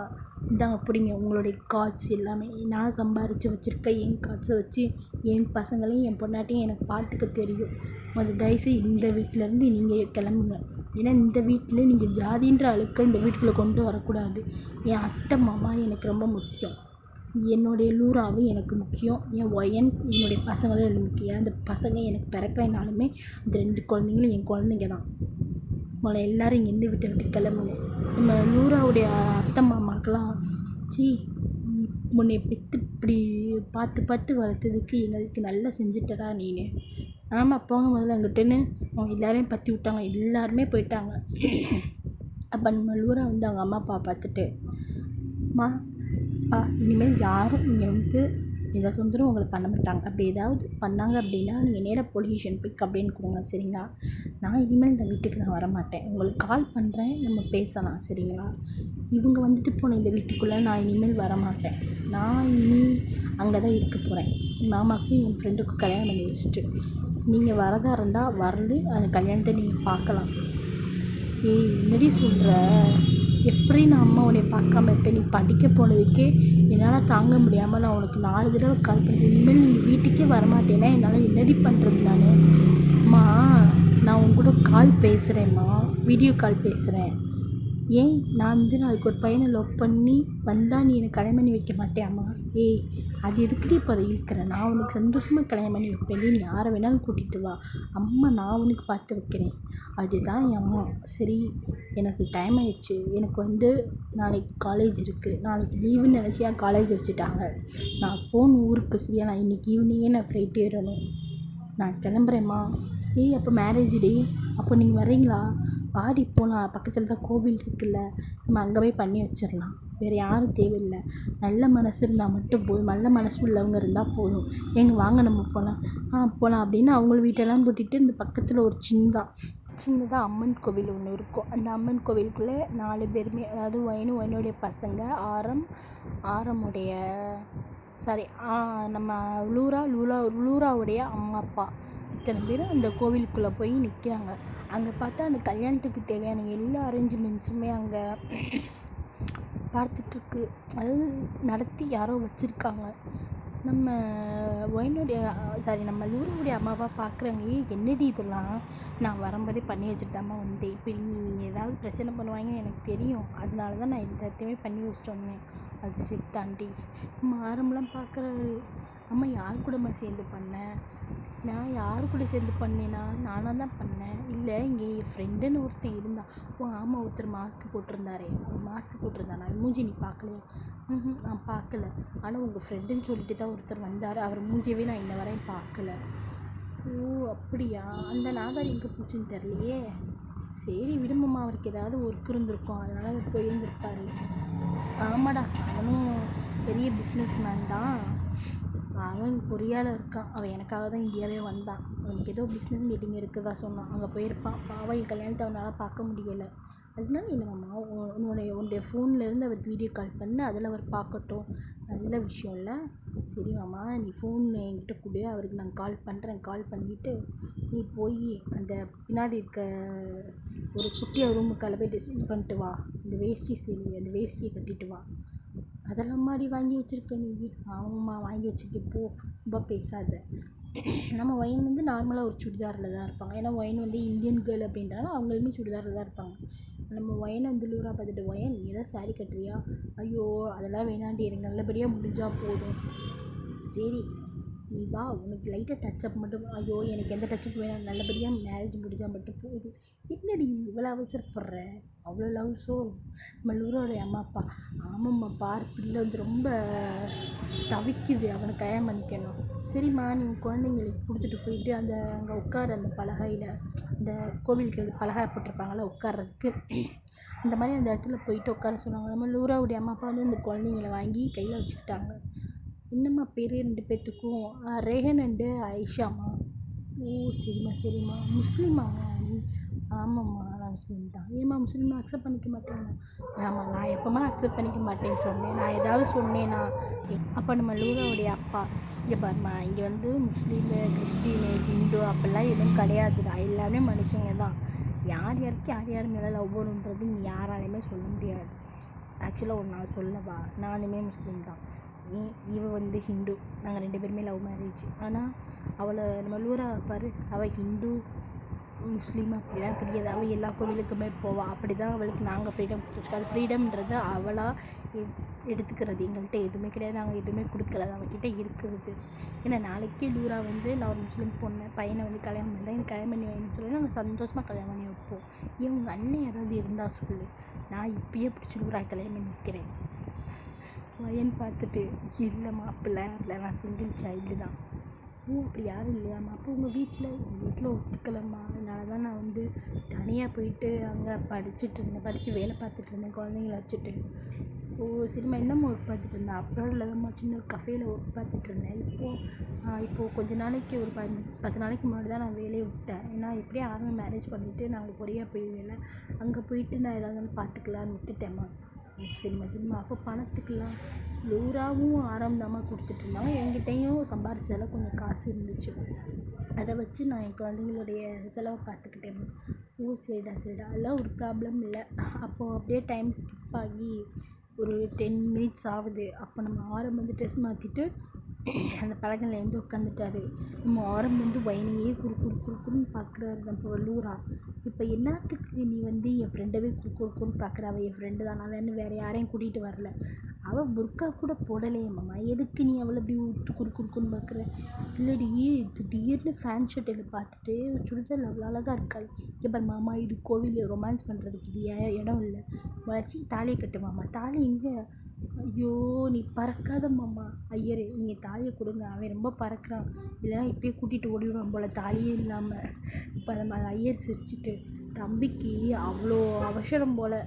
இதாங்க பிடிங்க உங்களுடைய கார்ட்ஸ் எல்லாமே. நான் சம்பாரித்து வச்சுருக்க என் கார்ட்ஸை வச்சு என் பசங்களையும் என் பொண்டாட்டையும் எனக்கு பார்த்துக்க தெரியும். தயவுசெய்து இந்த வீட்டிலேருந்து நீங்கள் கிளம்புங்க. ஏன்னா இந்த வீட்டில் நீங்கள் ஜாதின்ற அழுக்க இந்த வீட்டுக்குள்ளே கொண்டு வரக்கூடாது. என் அத்தை மாமா எனக்கு ரொம்ப முக்கியம். என்னுடைய லூராவும் எனக்கு முக்கியம். என் ஒயன் என்னுடைய பசங்களும் எனக்கு முக்கியம். அந்த பசங்க எனக்கு பிறக்கலைனாலுமே அந்த 2 குழந்தைங்களும் என் குழந்தைங்க தான். உங்களை எல்லோரும் இங்கேருந்து விட்டு கிளம்புங்க. நம்ம லூராவுடைய அத்தை மாமாக்கெலாம் உன்னை பெற்று இப்படி பார்த்து வளர்த்ததுக்கு எங்களுக்கு நல்லா செஞ்சுட்டடா நீனு. ஆமாம், போங்க முதல்ல அங்கிட்டுன்னு அவங்க எல்லோரையும் பற்றி விட்டாங்க. எல்லாருமே போயிட்டாங்க. அப்போ நம்ம லூரா அவங்க அம்மா அப்பா பார்த்துட்டு, இனிமேல் யாரும் இங்கே எந்த தொந்தரவும் உங்களுக்கு பண்ண மாட்டாங்க. அப்படி ஏதாவது பண்ணாங்க அப்படின்னா நீங்கள் நேராக போலீஸ் ஸ்டேஷன் போய் கம்ப்ளைண்ட் கொடுங்க சரிங்களா? நான் இனிமேல் இந்த வீட்டுக்கு நான் வரமாட்டேன். உங்களுக்கு கால் பண்ணுறேன், நம்ம பேசலாம் சரிங்களா? இவங்க வந்துட்டு போன இந்த வீட்டுக்குள்ளே நான் இனிமேல் வரமாட்டேன். நான் இனி அங்கே தான் இருக்க போகிறேன். மாமாவுக்கும் என் ஃப்ரெண்டுக்கும் கல்யாணம் பண்ணி வச்சுட்டு நீங்கள் வரதா இருந்தால் வரது அந்த கல்யாணத்தை நீங்கள் பார்க்கலாம். ஏய் என்னடி சொல்கிற? எப்படி நான் அம்மா உன்னை பார்க்காம இருப்பேன்? நீ படிக்க போனதுக்கே என்னால் தாங்க முடியாமல் நான் உனக்கு 4 தடவை கால் பண்ணுறேன். இனிமேல் நீங்கள் வீட்டுக்கே வரமாட்டேன்னா என்னால் என்னடி பண்ணுறது நான்? அம்மா நான் உங்க கூட கால் பேசுகிறேம்மா, வீடியோ கால் பேசுகிறேன். ஏன் நான் வந்து நாளைக்கு ஒரு பையனை லவ் பண்ணி வந்தால் நீ எனக்கு கல்யாணம் பண்ணி வைக்க மாட்டேம்மா? ஏய் அது எதுக்குடி இப்போ அதை இழுக்கிறேன்? நான் உனக்கு சந்தோஷமாக கல்யாணம் பண்ணி வைப்பேன். நீ யாரை வேணாலும் கூட்டிகிட்டு வா, அம்மா நான் உனக்கு பார்த்து வைக்கிறேன். அதுதான் என் அம்மா. சரி எனக்கு டைம் ஆயிடுச்சு, எனக்கு வந்து நாளைக்கு காலேஜ் இருக்குது, நாளைக்கு லீவுன்னு நினச்சி என் காலேஜ் வச்சுட்டாங்க. நான் போகணும் ஊருக்கு சரியா? நான் இன்றைக்கி ஈவினிங்கே நான் ஃப்ளைட் ஏறணும். நான் கிளம்புறேம்மா. ஏய் அப்போ மேரேஜ் டே, அப்போ நீங்கள் வரீங்களா? வாடி போகலாம், பக்கத்தில் தான் கோவில் இருக்குல்ல, நம்ம அங்கே போய் பண்ணி வச்சிடலாம். வேறு யாரும் தேவையில்லை, நல்ல மனசு இருந்தால் மட்டும் போதும், நல்ல மனசு உள்ளவங்க இருந்தால் போதும். எங்கே வாங்க நம்ம போகலாம். போகலாம் அப்படின்னு அவங்கள வீட்டெல்லாம் கூட்டிகிட்டு இந்த பக்கத்தில் ஒரு சின்னதாக அம்மன் கோவில் ஒன்று இருக்கும். அந்த அம்மன் கோவிலுக்குள்ளே 4 பேருமே, அதாவது ஒயினுடைய பசங்க, ஆரமுடைய நம்ம லூராவுடைய அம்மா அப்பா, இத்தனை பேர் அந்த கோவிலுக்குள்ளே போய் நிற்கிறாங்க. அங்கே பார்த்தா அந்த கல்யாணத்துக்கு தேவையான எல்லா அரேஞ்ச்மெண்ட்ஸுமே அங்கே பார்த்துட்ருக்கு, அதாவது நடத்தி யாரோ வச்சுருக்காங்க. நம்ம நம்ம லூராவுடைய அம்மாவை பார்க்குறாங்க. என்னடி இதெல்லாம்? நான் வரும்போதே பண்ணி வச்சுட்டாமா வந்தேன். இப்போ நீங்கள் ஏதாவது பிரச்சனை பண்ணுவாங்கன்னு எனக்கு தெரியும், அதனால தான் நான் எல்லாத்தையுமே பண்ணி வச்சுட்டு வந்தேன். அது சரி தாண்டி. ஆரம்பெலாம் பார்க்குறாரு. அம்மா யார் கூடம்மா சேர்ந்து பண்ணேன்? நான் யார் கூட சேர்ந்து பண்ணேன்னா நானாக தான் பண்ணேன். இல்லை இங்கே என் ஃப்ரெண்டுன்னு ஒருத்தன் இருந்தான். ஆமாம், ஒருத்தர் மாஸ்க் போட்டிருந்தானா? மூஞ்சி நீ பார்க்கலையா? நான் பார்க்கல. ஆனால் உங்கள் ஃப்ரெண்டுன்னு சொல்லிட்டு தான் ஒருத்தர் வந்தார், அவர் மூஞ்சியவே நான் இன்ன வரையும் பார்க்கல. ஓ அப்படியா? அந்த நாதாரி எங்கே போச்சுன்னு தெரியலையே. சரி விடுமாம்மா, அவருக்கு ஏதாவது ஒர்க் இருந்திருக்கும், அதனால் அவர் போயிருந்துருப்பார். ஆமாடா, அவனும் பெரிய பிஸ்னஸ் மேன் தான். அவன் பொறியாளர் இருக்கான். அவன் எனக்காக தான் இந்தியாவே வந்தான். அவனுக்கு ஏதோ பிஸ்னஸ் மீட்டிங் இருக்குதா சொன்னான், அங்கே போயிருப்பான். பாவம் என் கல்யாணத்தை அவனால் பார்க்க முடியலை. அதனால இல்லைம்மா, உன்னுடைய ஃபோன்லேருந்து அவர் வீடியோ கால் பண்ணு, அதில் அவர் பார்க்கட்டும். நல்ல விஷயம் இல்லை. சரி மாமா, நீ ஃபோன் என்கிட்ட கொடு, அவருக்கு நான் கால் பண்ணுறேன். கால் பண்ணிவிட்டு நீ போய் அந்த பின்னாடி இருக்க ஒரு குட்டியாக ரூமுக்கால போய் டிஸ்டன்ஸ் பண்ணிட்டு வா. அந்த வேஷ்டியை கட்டிட்டு வா. அதெல்லாம் மாதிரி வாங்கி வச்சுருக்க நீ? ஆமாம்மா வாங்கி வச்சுருக்கேன், போ, ரொம்ப பேசாத. நம்ம ஒயின் வந்து நார்மலாக ஒரு சுடிதாரில் தான் இருப்பாங்க. ஏன்னா ஒயின் வந்து இந்தியன் கேர்ள் அப்படின்றாலும் அவங்களுமே சுடிதாரில் தான் இருப்பாங்க. நம்ம ஒயனை வந்து லூரா பார்த்துட்டு, ஒயன் நீ தான் சாரி கட்டுறியா? ஐயோ அதெல்லாம் வேணாண்டி, எனக்கு நல்லபடியாக முடிஞ்சால் போதும். சரி நீ வா, உனக்கு லைட்டாக டச்சப் மட்டும். ஐயோ எனக்கு எந்த டச்சப் வேணாம், நல்லபடியாக மேரேஜ் முடிஞ்சால் மட்டும் போதும். என்னடி இவ்வளோ அவசரப்படுற? அவ்வளோ லவ்ஸோ நம்ம லூராவுடைய அம்மா அப்பா? ஆமாம்மா, பிள்ளை வந்து ரொம்ப தவிக்குது, அவனை கல்யாணம் பண்ணிக்கணும். சரிம்மா, நீ குழந்தைங்களுக்கு கொடுத்துட்டு போயிட்டு அங்கே உட்கார, அந்த பலகையில், அந்த கோவிலுக்கு பலகை போட்டிருப்பாங்களா உட்கார்றதுக்கு, அந்த மாதிரி அந்த இடத்துல போயிட்டு உட்கார சொன்னாங்க. நம்ம லூராவுடைய அம்மா அப்பா வந்து அந்த குழந்தைங்கள வாங்கி கையில் வச்சுக்கிட்டாங்க. என்னம்மா பேர் 2 பேர்த்துக்கும்? ரேஹன் அண்டு ஆயிஷாம்மா. ஓ சரிம்மா. முஸ்லீமாங்க நீ? ஆமாம்மா நான் முஸ்லீம் தான். ஏம்மா முஸ்லீமை அக்செப்ட் பண்ணிக்க மாட்டேங்க? ஆமாம், நான் எப்போம்மா அக்செப்ட் பண்ணிக்க மாட்டேன்னு சொன்னேன்? நான் ஏதாவது சொன்னேன்னா? அப்போ நம்ம லூராவுடைய அப்பா, இங்கே பாரும்மா, இங்கே வந்து முஸ்லீமு, கிறிஸ்டினு, ஹிந்து அப்படிலாம் எதுவும் கிடையாதுடா, எல்லாமே மனுஷங்க தான். யார் மேலே லவ் பண்ணுன்றது நீ யாராலையுமே சொல்ல முடியாது. ஆக்சுவலாக ஒன்று நான் சொல்லவா, நானுமே முஸ்லீம் தான், இவ வந்து ஹிந்து. நாங்கள் 2 பேருமே லவ் மேரேஜ். ஆனால் அவளை நம்ம லூரா பாரு, அவள் ஹிந்து முஸ்லீம் அப்படிலாம் கிடையாது. அவள் எல்லா கோவிலுக்குமே போவாள். அப்படி தான் அவளுக்கு நாங்கள் ஃப்ரீடம் கொடுத்துருக்கோம். அது ஃப்ரீடம்ன்றது அவளாக எடுத்துக்கிறது, எங்கள்கிட்ட எதுவுமே கிடையாது. நாங்கள் எதுவுமே கொடுக்கல, அவகிட்ட இருக்கிறது. ஏன்னா நாளைக்கே லூரா வந்து நான் ஒரு முஸ்லீம் பையனை வந்து கல்யாணம் பண்ணுறேன், எனக்கு கல்யாணம் பண்ணி வைன்னு சொல்லி நாங்கள் சந்தோஷமாக கல்யாணம் பண்ணி வைப்போம். ஏன் உங்கள் அண்ணன் யாராவது இருந்தால் சொல்லு, நான் இப்பயே பிடிச்சி லூரா கல்யாணம் பண்ணி வைக்கிறேன். பையன் பார்த்துட்டு, இல்லை மாப்பிள்ளை இல்லை, நான் சிங்கிள் சைல்டு தான். ஓ அப்படி யாரும் இல்லையாம்மா? அப்போ உங்கள் வீட்டில் ஒத்துக்கலம்மா, அதனால தான் நான் வந்து தனியாக போயிட்டு அங்கே படித்து வேலை பார்த்துட்டு இருந்தேன் குழந்தைங்கள வச்சுட்டு. ஓ சரிம்மா, என்னம்மா ஒர்க் பார்த்துட்டு இருந்தேன்? அப்ராடில் தான்மா சின்ன ஒரு கஃபேயில் ஒர்க் பார்த்துட்டு இருந்தேன். இப்போது கொஞ்ச நாளைக்கு ஒரு 10 நாளைக்கு முன்னாடி தான் நான் வேலையை விட்டேன். ஏன்னா எப்படியும் ஆர்மி மேரேஜ் பண்ணிவிட்டு நாங்கள் கொரியா போயிடுவேல, அங்கே போயிட்டு நான் ஏதாவது பார்த்துக்கலான்னு விட்டுட்டேம்மா. ஓ சரிம்மா. அப்போ பணத்துக்கெலாம் லூராவும் ஆரம் தாம்மா கொடுத்துட்ருந்தாங்க. என்கிட்டையும் சம்பாரிச்சதெல்லாம் கொஞ்சம் காசு இருந்துச்சு. அதை வச்சு நான் என் குழந்தைங்களுடைய செலவை பார்த்துக்கிட்டேம்மா. ஓ சரிடா. அதெல்லாம் ஒரு ப்ராப்ளம் இல்லை. அப்போது அப்படியே டைம் ஸ்கிப் ஆகி ஒரு 10 மினிட்ஸ் ஆகுது. அப்போ நம்ம ஆரம் வந்து ட்ரெஸ் மாற்றிட்டு அந்த பலகையில் வந்து உட்காந்துட்டாரு. நம்ம ஆரம் வந்து வைனையே குறுக்குன்னு பார்க்குறாரு நம்ம லூரா. இப்போ என்னத்துக்கு நீ வந்து என் ஃப்ரெண்டவே குறுக்குன்னு பார்க்குற? அவள் என் ஃப்ரெண்டு தான், நான் வேறு யாரையும் கூட்டிகிட்டு வரல. அவள் புர்கா கூட போடலையே மாமா, எதுக்கு நீ அவளை அப்படி குறுக்குன்னு பார்க்குற? இல்லடி, திடீர்னு ஃபேன் ஷர்ட்டில் பார்த்துட்டு சுடிதார் அவ்வளோ அழகாக இருக்காள். இப்போ மாமா, இது கோவில் ரொமான்ஸ் பண்ணுறதுக்கு இது இடம் இல்லை. வச்சு தாலியை கட்டு மாமா. தாலி எங்கே? ஐயோ, நீ பறக்காத மாமா. ஐயரே, நீங்கள் தாலியை கொடுங்க, அவன் ரொம்ப பறக்கிறான், இல்லைனா இப்போயே கூட்டிகிட்டு ஓடிடுவான் போல் தாலியே இல்லாமல். இப்போ நம்ம ஐயர் சிரிச்சிட்டு, தம்பிக்கு அவ்வளோ அவசரம் போல்,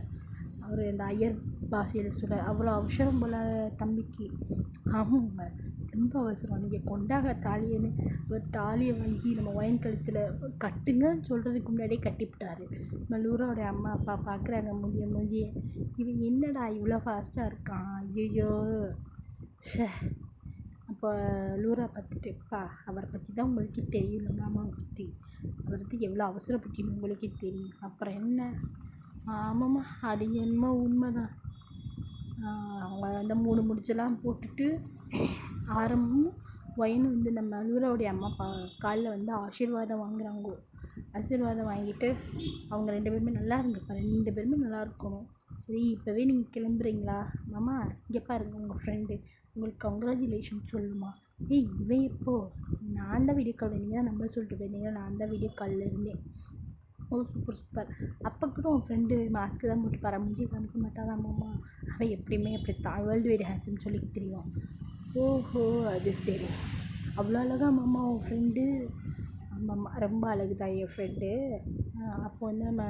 அவர் அந்த ஐயர் பாஷையில் சொல்கிறார், அவ்வளோ அவசரம் போல் தம்பிக்கு. ஆமாங்க, ரொம்ப அவசரம், நீங்கள் கொண்டாங்க தாலியன்னு. அவர் தாலியை வாங்கி நம்ம ஒயின் கழுத்தில் கட்டுங்கன்னு சொல்கிறதுக்கு முன்னாடியே கட்டிவிட்டாரு. லூராவோட அம்மா அப்பா பார்க்குறாங்க மூஞ்சியை. இவன் என்னடா இவ்வளோ ஃபாஸ்ட்டாக இருக்கான், ஐயோ ஷே. அப்போ லூரா பார்த்துட்டுப்பா, அவரை பற்றி தான் உங்களுக்கே தெரியும், நம்ம அம்மாவை பற்றி, அவருக்கு எவ்வளோ அவசரப்பட்டின்னு உங்களுக்கே தெரியும், அப்புறம் என்ன? ஆமாம்மா, அது என்னமோ உண்மைதான். அவங்க அந்த 3 முடிச்செல்லாம் போட்டுட்டு ஆரம்பமும் ஒயனும் வந்து நம்ம லூராவுடைய அம்மா அப்பா காலில் வந்து ஆசீர்வாதம் வாங்குறாங்க. ஆசீர்வாதம் வாங்கிட்டு அவங்க 2 பேருமே நல்லா இருங்கப்பா, 2 பேருமே நல்லா இருக்கணும். சரி, இப்போவே நீங்கள் கிளம்புறீங்களா? மாமா இங்கே பாருங்க, உங்கள் ஃப்ரெண்டு உங்களுக்கு கங்க்ராச்சுலேஷன் சொல்லுமா. ஏய், இவன் எப்போ? நான் தான் வீடியோ கால், நீங்கள் தான் நம்பர் சொல்லிட்டு போயிருந்தீங்க, நான் தான் வீடியோ காலில் இருந்தேன். ஓ சூப்பர். அப்போ கூட உன் ஃப்ரெண்டு மாஸ்க்கு தான் போட்டு பாரு, மூஞ்சி காமிக்க மாட்டாதான் மாமா. அவன் எப்படியுமே அப்படி தான் வேர்ல்டு வைடு ஹேண்ட்ஸம்னு சொல்லி தெரியும். ஓஹோ, அது சரி. அவ்வளோ அழகா மாமா உன் ஃப்ரெண்டு? ஆமாம்மா, ரொம்ப அழகுதான் என் ஃப்ரெண்டு. அப்போ வந்து நம்ம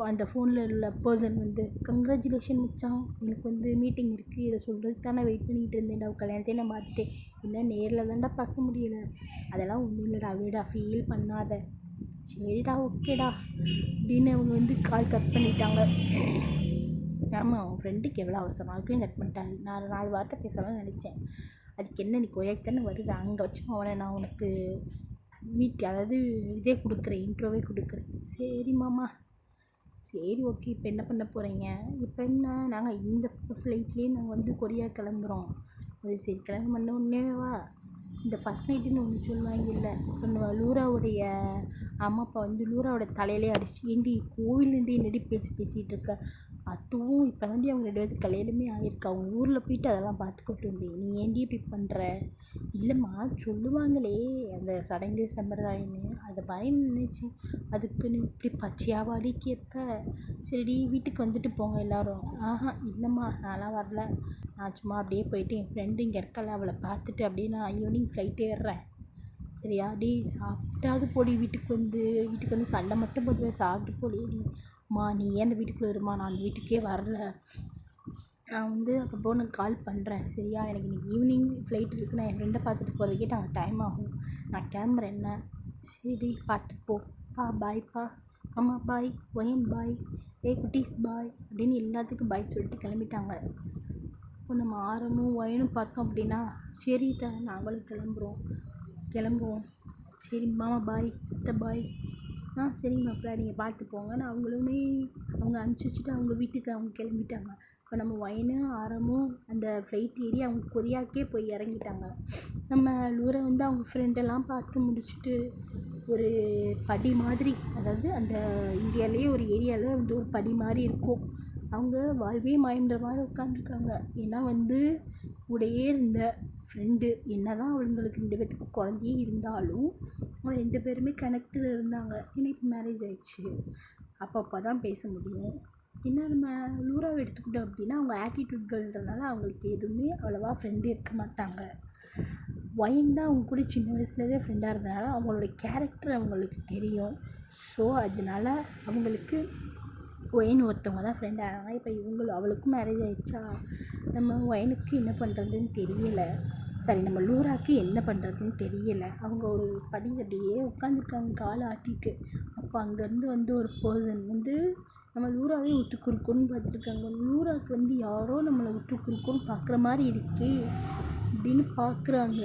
அந்த ஃபோனில் உள்ள பர்சன் வந்து கங்க்ராச்சுலேஷன் மச்சான், எனக்கு வந்து மீட்டிங் இருக்குது, இதை சொல்கிறதுக்கு தான் நான் வெயிட் பண்ணிகிட்டு இருந்தேன்டா, கல்யாணத்தையும் நான் பார்த்துட்டேன், என்ன நேரில் தான்டா பார்க்க முடியல. அதெல்லாம் ஒன்றும் இல்லைடா, விடா, ஃபீல் பண்ணாத. சரிடா, ஓகேடா அப்படின்னு அவங்க வந்து கால் கட் பண்ணிட்டாங்க. ஆமாம், அவன் ஃப்ரெண்டுக்கு எவ்வளோ அவசரம், அதுக்குள்ளேயும் கட் பண்ணிட்டாங்க. நான் 4 வார்த்தை பேசலாம்னு நினச்சேன். அதுக்கு என்ன, நீ கொய்யாக்கு தானே வருவேன், அங்கே வச்சு அவனை நான் உனக்கு அதாவது இதே கொடுக்குறேன், இன்ட்ரோவே கொடுக்குறேன். சரி மாமா, சரி ஓகே. இப்போ என்ன பண்ண போகிறீங்க? இப்போ என்ன, நாங்கள் இந்த ஃப்ளைட்லேயே நாங்கள் வந்து கொரியா கிளம்புறோம். அது சரி, கிளம்பி பண்ண உடனேவா இந்த ஃபஸ்ட் நைட்டுன்னு ஒன்று சொல்லுவாங்க இல்லை, இப்போ லூராவுடைய அம்மா அப்பா வந்து லூராவோட தலையிலே அடிச்சு, ஏண்டி கோவில்லேண்டி என்னடி பேசிகிட்டு இருக்க? அதுவும் இப்போ தாண்டி அவங்க 2 பேருக்கு கல்யாணமே ஆகிருக்கு, அவங்க ஊரில் போயிட்டு அதெல்லாம் பார்த்துக்கிட்டோண்டி, நீ ஏண்டி இப்படி பண்ணுற? இல்லைம்மா, சொல்லுவாங்களே அந்த சடங்கு சம்பிரதாயம்னு, அதை பயன் நினச்சி அதுக்குன்னு இப்படி பச்சையாவாடி கேட்ப? சரிடி, வீட்டுக்கு வந்துட்டு போங்க எல்லோரும். இல்லைம்மா, நான்லாம் வரல, நான் சும்மா அப்படியே போயிட்டு என் ஃப்ரெண்டு இங்கே இருக்கல, அவளை பார்த்துட்டு அப்படியே நான் ஈவினிங் ஃப்ளைட் ஏறுறேன். சரியா டி, சாப்பிட்டாவது போடி, வீட்டுக்கு வந்து சண்டை மட்டும் போட்டு சாப்பிட்டு போடி. நீ ஏன் அந்த வீட்டுக்குள்ளே இருமா, நான் அந்த வீட்டுக்கே வரல, நான் வந்து அப்போ உனக்கு கால் பண்ணுறேன் சரியா? எனக்கு இன்றைக்கி ஈவினிங் ஃப்ளைட் இருக்குது, நான் என் ஃப்ரெண்டை பார்த்துட்டு போகிறதுக்கே அங்கே டைம் ஆகும், நான் கிளம்புறேன் என்ன? சரி, பார்த்துட்டு போ. பாய்ப்பா. ஆமாம் பாய். ஒயன் பாய். குட்டீஸ் பாய் அப்படின்னு எல்லாத்துக்கும் பாய் சொல்லிட்டு கிளம்பிட்டாங்க. இப்போ நம்ம ஆரமும் ஒயனும் பார்த்தோம் அப்படின்னா, சரி தான், நாங்களும் கிளம்புவோம். சரி மாமா பாய், அத்தை பாய். சரி மாப்பிள்ள, நீங்கள் பார்த்து போங்கன்னு அவங்களுமே அவங்க அனுப்பிச்சி வச்சுட்டு அவங்க வீட்டுக்கு அவங்க கிளம்பிட்டாங்க. இப்போ நம்ம ஒயனும் ஆரமும் அந்த ஃப்ளைட் ஏறி அவங்க கொரியாக்கே போய் இறங்கிட்டாங்க. நம்ம லூரை வந்து அவங்க ஃப்ரெண்டெல்லாம் பார்த்து முடிச்சுட்டு ஒரு படி மாதிரி, அதாவது அந்த இந்தியாவிலேயே ஒரு ஏரியாவில் வந்து ஒரு படி மாதிரி இருக்கும், அவங்க வாழ்வே மாயம்ன்ற மாதிரி உட்காந்துருக்காங்க. ஏன்னா வந்து கூடயே இருந்த ஃப்ரெண்டு, என்ன தான் அவங்களுக்கு 2 பேர்த்துக்கு குழந்தையே இருந்தாலும் அவங்க 2 பேருமே கனெக்டில் இருந்தாங்க. ஏன்னா இப்போ மேரேஜ் ஆயிடுச்சு, அப்பப்போ தான் பேச முடியும். என்ன நம்ம லூராவை எடுத்துக்கிட்டோம் அப்படின்னா, அவங்க ஆட்டிடியூட் கேர்ள்ன்றனால அவங்களுக்கு எதுவுமே அவ்வளோவா ஃப்ரெண்டு இருக்க மாட்டாங்க. ஒயன் தான் அவங்க கூட சின்ன வயசுலேருந்தே ஃப்ரெண்டாக இருந்தனால அவங்களோட கேரக்டர் அவங்களுக்கு தெரியும். ஸோ அதனால அவங்களுக்கு ஒயின் ஒருத்தவங்க தான் ஃப்ரெண்ட் ஆனாங்க. இப்போ அவளுக்கும் மேரேஜ் ஆகிடுச்சா, நம்ம ஒயினுக்கு என்ன பண்ணுறதுன்னு தெரியலை. சரி, நம்ம லூராக்கு என்ன பண்ணுறதுன்னு தெரியலை. அவங்க ஒரு படி அப்படியே உட்காந்துருக்காங்க காலை ஆட்டிட்டு. அப்போ அங்கேருந்து வந்து ஒரு பர்சன் வந்து நம்ம லூராவே விட்டு குறுக்குன்னு பார்த்துருக்காங்க. லூராவுக்கு வந்து யாரோ நம்மளை விட்டு குறுக்குன்னு பார்க்குற மாதிரி இருக்கே அப்படின்னு பார்க்குறாங்க.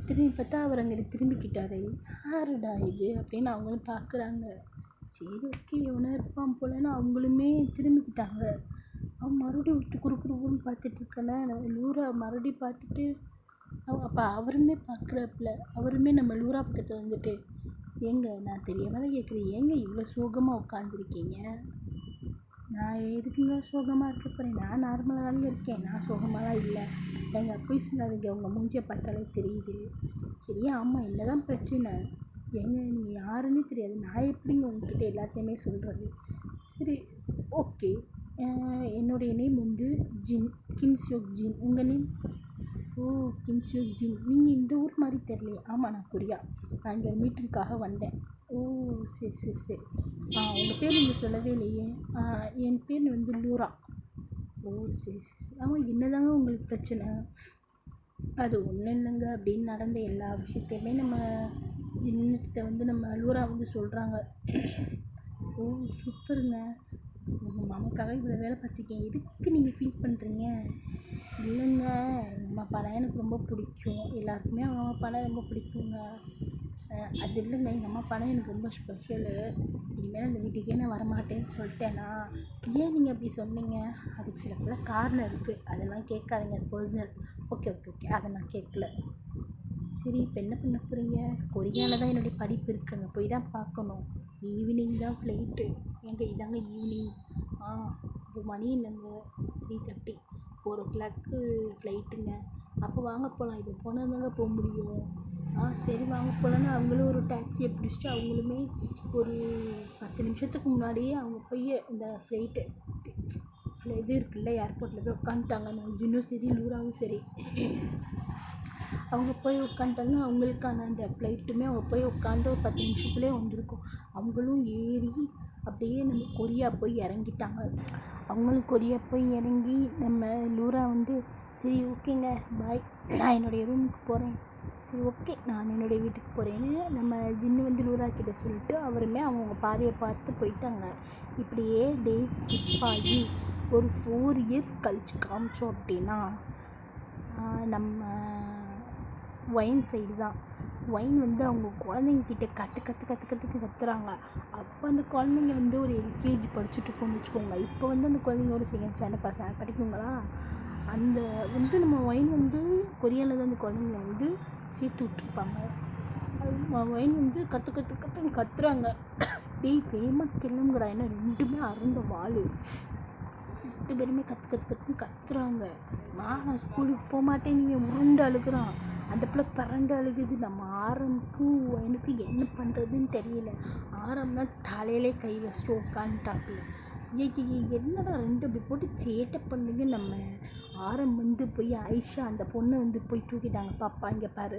திரும்பி பார்த்தா அவர் அங்கிட்ட திரும்பிக்கிட்டாரு. யாருடா இது அப்படின்னு அவங்களும் பார்க்குறாங்க. சரி, ஓகே, இவனா இருப்பான் போலன்னு அவங்களுமே திரும்பிக்கிட்டாங்க. அவன் மறுபடியும் விட்டு குறுக்குன்னு பார்த்துட்ருக்கானே. லூரா மறுபடியும் பார்த்துட்டு அப்போ அவருமே பார்க்குறாப்புல. அவருமே நம்ம லூரா பக்கத்தில் வந்துட்டு, ஏங்க நான் தெரியாமல் கேட்குறேன், ஏங்க இவ்வளோ சோகமாக உட்காந்துருக்கீங்க? நான் எதுக்குங்க சோகமாக இருக்க போகிறேன்? நான் நார்மலாக தாங்க இருக்கேன், நான் சோகமாலாம் இல்லை. ஏங்க போய் சொல்லாதீங்க, உங்கள் மூஞ்சியை பார்த்தாலே தெரியுது. சரியா? ஆமாம், என்ன தான் பிரச்சனை? ஏங்க நீங்கள் யாருன்னு தெரியாது, நான் எப்படிங்க உங்ககிட்ட எல்லாத்தையுமே சொல்கிறது? சரி, ஓகே, என்னுடைய நேம் வந்து ஜின், கிம் சியோக் ஜின். உங்கள் நேம்? ஓ, கிம் சியோக் ஜின். நீங்கள் இந்த ஊர் மாதிரி தெரியலையே. ஆமாம், நான் கொரியா. நான் இங்கே ஒரு மீட்டிங்காக வந்தேன். ஓ, சரி சரி சரி. உங்கள் பேர் நீங்கள் சொல்லவே இல்லையே. என் பேர் வந்து லூரா. ஓ, சரி சரி சரி. ஆமாம், என்னதாங்க உங்களுக்கு பிரச்சனை? அது ஒன்றும் இல்லைங்க, அப்படின்னு நடந்த எல்லா விஷயத்தையுமே நம்ம ஜின்கிட்ட வந்து நம்ம லூரா வந்து சொல்கிறாங்க. ஓ, சூப்பருங்க, உங்கள் மாமாக்காக இவ்வளோ வேலை பார்த்துருக்கேன், எதுக்கு நீங்கள் ஃபீல் பண்ணுறீங்க? இல்லைங்க, எங்கள் அம்மா அப்பாலாம் எனக்கு ரொம்ப பிடிக்கும், எல்லாருக்குமே அவங்க அம்மா அப்பாலாம் ரொம்ப பிடிக்குங்க. அது இல்லைங்க, எங்கள் அம்மா அப்பாலாம் எனக்கு ரொம்ப ஸ்பெஷலு. இனிமேல் அந்த வீட்டுக்கே நான் வரமாட்டேன்னு சொல்லிட்டேன்னா. ஏன் நீங்கள் அப்படி சொன்னீங்க? அதுக்கு சில பல காரணம் இருக்குது, அதெல்லாம் கேட்காதீங்க, அது பர்சனல். ஓகே ஓகே ஓகே, அதை நான் கேட்கல. சரி, இப்போ என்ன பண்ண போகிறீங்க? கொரியாவில் தான் என்னுடைய படிப்பு இருக்குங்க, போய் தான் பார்க்கணும். ஈவினிங் தான் ஃப்ளைட்டு. எங்க இதாங்க ஈவினிங். இப்போ மணி இல்லைங்க, 3:30, 4 o'clock ஃப்ளைட்டுங்க. அப்போ வாங்க போகலாம். இப்போ போனால் தாங்க போக முடியும். சரி வாங்க போகலான்னு அவங்களும் ஒரு டாக்ஸியை பிடிச்சிட்டு அவங்களுமே ஒரு 10 நிமிஷத்துக்கு முன்னாடியே அவங்க போய் இந்த ஃப்ளைட்டு இது இருக்குல்ல, ஏர்போர்ட்டில் போய் உட்காந்துட்டாங்க. ஜின்னும் சரி லூராவும் சரி, அவங்க போய் உட்காந்துட்டாங்க. அவங்களுக்கான அந்த ஃப்ளைட்டுமே அவங்க போய் உட்காந்து ஒரு 10 நிமிஷத்துலேயே வந்திருக்கும். அவங்களும் ஏறி அப்படியே நம்ம கொரியா போய் இறங்கிட்டாங்க. அவங்களும் கொரியா போய் இறங்கி நம்ம லூரா வந்து, சரி ஓகேங்க பாய், நான் என்னுடைய ரூமுக்கு போகிறேன். சரி ஓகே, நான் என்னுடைய வீட்டுக்கு போகிறேன்னு நம்ம ஜின்னு வந்து லூரா கிட்ட சொல்லிட்டு அவருமே அவங்க பாதையை பார்த்து போயிட்டாங்க. இப்படியே டேஸ் ஸ்கிப் ஆகி ஒரு 4 years கழிச்சு காமிச்சோம் அப்படின்னா நம்ம ஒயின் சைடு தான். ஒயின் வந்து அவங்க குழந்தைங்கிட்ட கத்துறாங்க. அப்போ அந்த குழந்தைங்க வந்து ஒரு எல்கேஜி படிச்சுட்ருக்கோன்னு வச்சுக்கோங்க. இப்போ வந்து அந்த குழந்தைங்க ஒரு 2nd standard 1st standard படிக்குங்களா. அந்த வந்து நம்ம ஒயின் வந்து கொரியாவில் தான் அந்த குழந்தைங்கள வந்து சேர்த்து விட்ருப்பாங்க. ஒயின் வந்து கத்துறாங்க. டேய் வேகமாக கிளம்புங்கடா, ஏன்னா 2மே அருந்த வாள். 2 பேருமே கத்துறாங்க. நான் ஸ்கூலுக்கு போக மாட்டேன், நீங்கள் உருண்டு அழுகுறான். அந்த பிள்ளை பரண்டு அழுகுது. நம்ம ஆரம்புக்கும் எனக்கு என்ன பண்ணுறதுன்னு தெரியல. ஆரம்பம்னா தலையிலே கை வச்சுட்டு உட்காந்துட்டாப்புல. என்னடா 2 அப்படி போட்டு சேட்டை பண்ணுங்க. நம்ம ஆரம்பம் வந்து போய் ஆயிஷா அந்த பொண்ணை வந்து போய் தூக்கிட்டாங்க. பாப்பா இங்கே பாரு,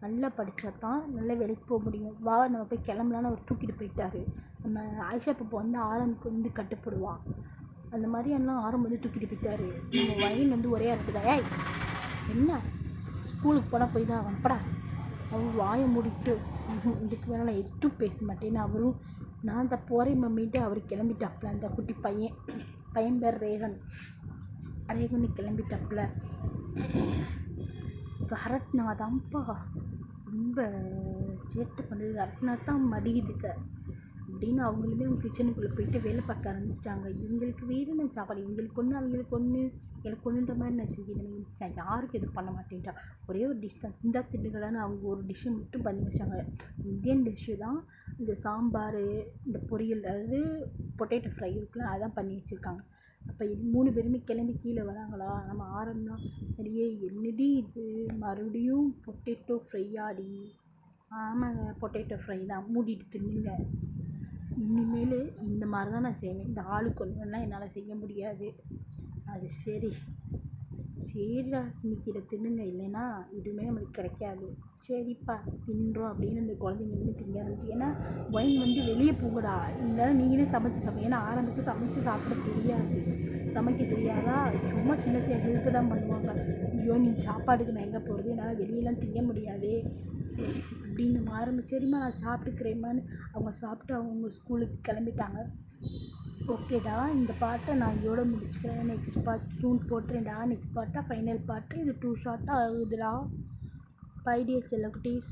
நல்லா படித்தா தான் நல்லா வேலைக்கு போக முடியும், வா நம்ம போய் கிளம்பலான்னு அவர் தூக்கிட்டு போயிட்டாரு. நம்ம ஆயிஷா இப்போ வந்து ஆரம்புக்கு வந்து கட்டுப்படுவான். அந்த மாதிரி எல்லாம் ஆரம்பம் வந்து தூக்கிட்டு போயிட்டாரு. நம்ம வயல் வந்து ஒரே அரட்டுதான். ஏய் என்ன, ஸ்கூலுக்கு போனால் போய் தான் வரப்படா. அவர் வாயை மூடிட்டு இதுக்கு வேணா நான் எதுவும் பேச மாட்டேன்னு அவரும், நான் தான் போகிறேன் மம்மிட்டு அவர் கிளம்பிட்டாப்புல. அந்த குட்டி பையன் பேர் ரேகன்னு கிளம்பிட்டாப்புல. அரட்னா தான்ப்பா ரொம்ப சேட்டை பண்ணுது, அரட்னா தான் மடியுதுக்க அப்படின்னு அவங்களுமே அவங்க கிச்சனுக்குள்ளே போயிட்டு வேலை பார்க்க ஆரம்பிச்சிட்டாங்க. இவங்களுக்கு வேறு நான் சாப்பாடு, இவங்களுக்கு ஒன்று அவங்களுக்கு ஒன்று எனக்கு ஒன்றுன்ற மாதிரி நான் செய்யணும். நான் யாருக்கு எதுவும் பண்ண மாட்டேன்ட்டா. ஒரே ஒரு டிஷ் தான், திண்டுக்கலான்னு அவங்க ஒரு டிஷ்ஷை மட்டும் பண்ணி வச்சாங்க. இந்தியன் டிஷ்ஷு தான். இந்த சாம்பார், இந்த பொரியல், அதாவது பொட்டேட்டோ ஃப்ரை இருக்குல்ல, அதான் பண்ணி வச்சுருக்காங்க. அப்போ இது 3 பேருமே கிளம்பி கீழே வராங்களா. நம்ம ஆரம்பம்னா நிறைய என்னடி இது மறுபடியும் பொட்டேட்டோ ஃப்ரையாடி. ஆமாங்க, பொட்டேட்டோ ஃப்ரை தான், மூடிட்டு தின்னுங்க. இனிமேல் இந்த மாதிரி தான் நான் செய்வேன், இந்த ஆளுக்கு ஒன்றுலாம் என்னால் செய்ய முடியாது. அது சரி, சரிடா இன்னைக்கு இதை தின்னுங்க, இல்லைன்னா எதுவுமே நம்மளுக்கு கிடைக்காது. சரிப்பா தின்றோம் அப்படின்னு இந்த குழந்தைங்க இன்னும் திங்க ஆரம்பிச்சு. ஏன்னா ஒயின் வந்து வெளியே போகடா, இருந்தாலும் நீங்களே சமைச்சு சாப்பிடுங்க. ஏன்னா ஆரம்பத்துக்கு சமைச்சு சாப்பிட தெரியாது, சமைக்க தெரியாதா, சும்மா சின்ன சின்ன ஹெல்ப்பு தான் பண்ணுவாங்க. ஐயோ நீ சாப்பாடுக்கு நான் எங்கே போகிறது, என்னால் வெளியெல்லாம் திங்க முடியாது அப்படின்னு ஆரம்பிச்சு. சரிம்மா நான் சாப்பிட்டுக்கிறேம்மான்னு அவங்க சாப்பிட்டு அவங்க ஸ்கூலுக்கு கிளம்பிட்டாங்க. ஓகேடா, இந்த பார்ட்டை நான் இதோட முடிச்சுக்கிறேன். நெக்ஸ்ட் பார்ட் சூன் போட்டுறேன்டா. நெக்ஸ்ட் பார்ட்டாக ஃபைனல் பார்ட்டு. இது 2 ஷார்ட்டாக ஆகுதுடா. By dear செல்லக்குட்டீஸ்.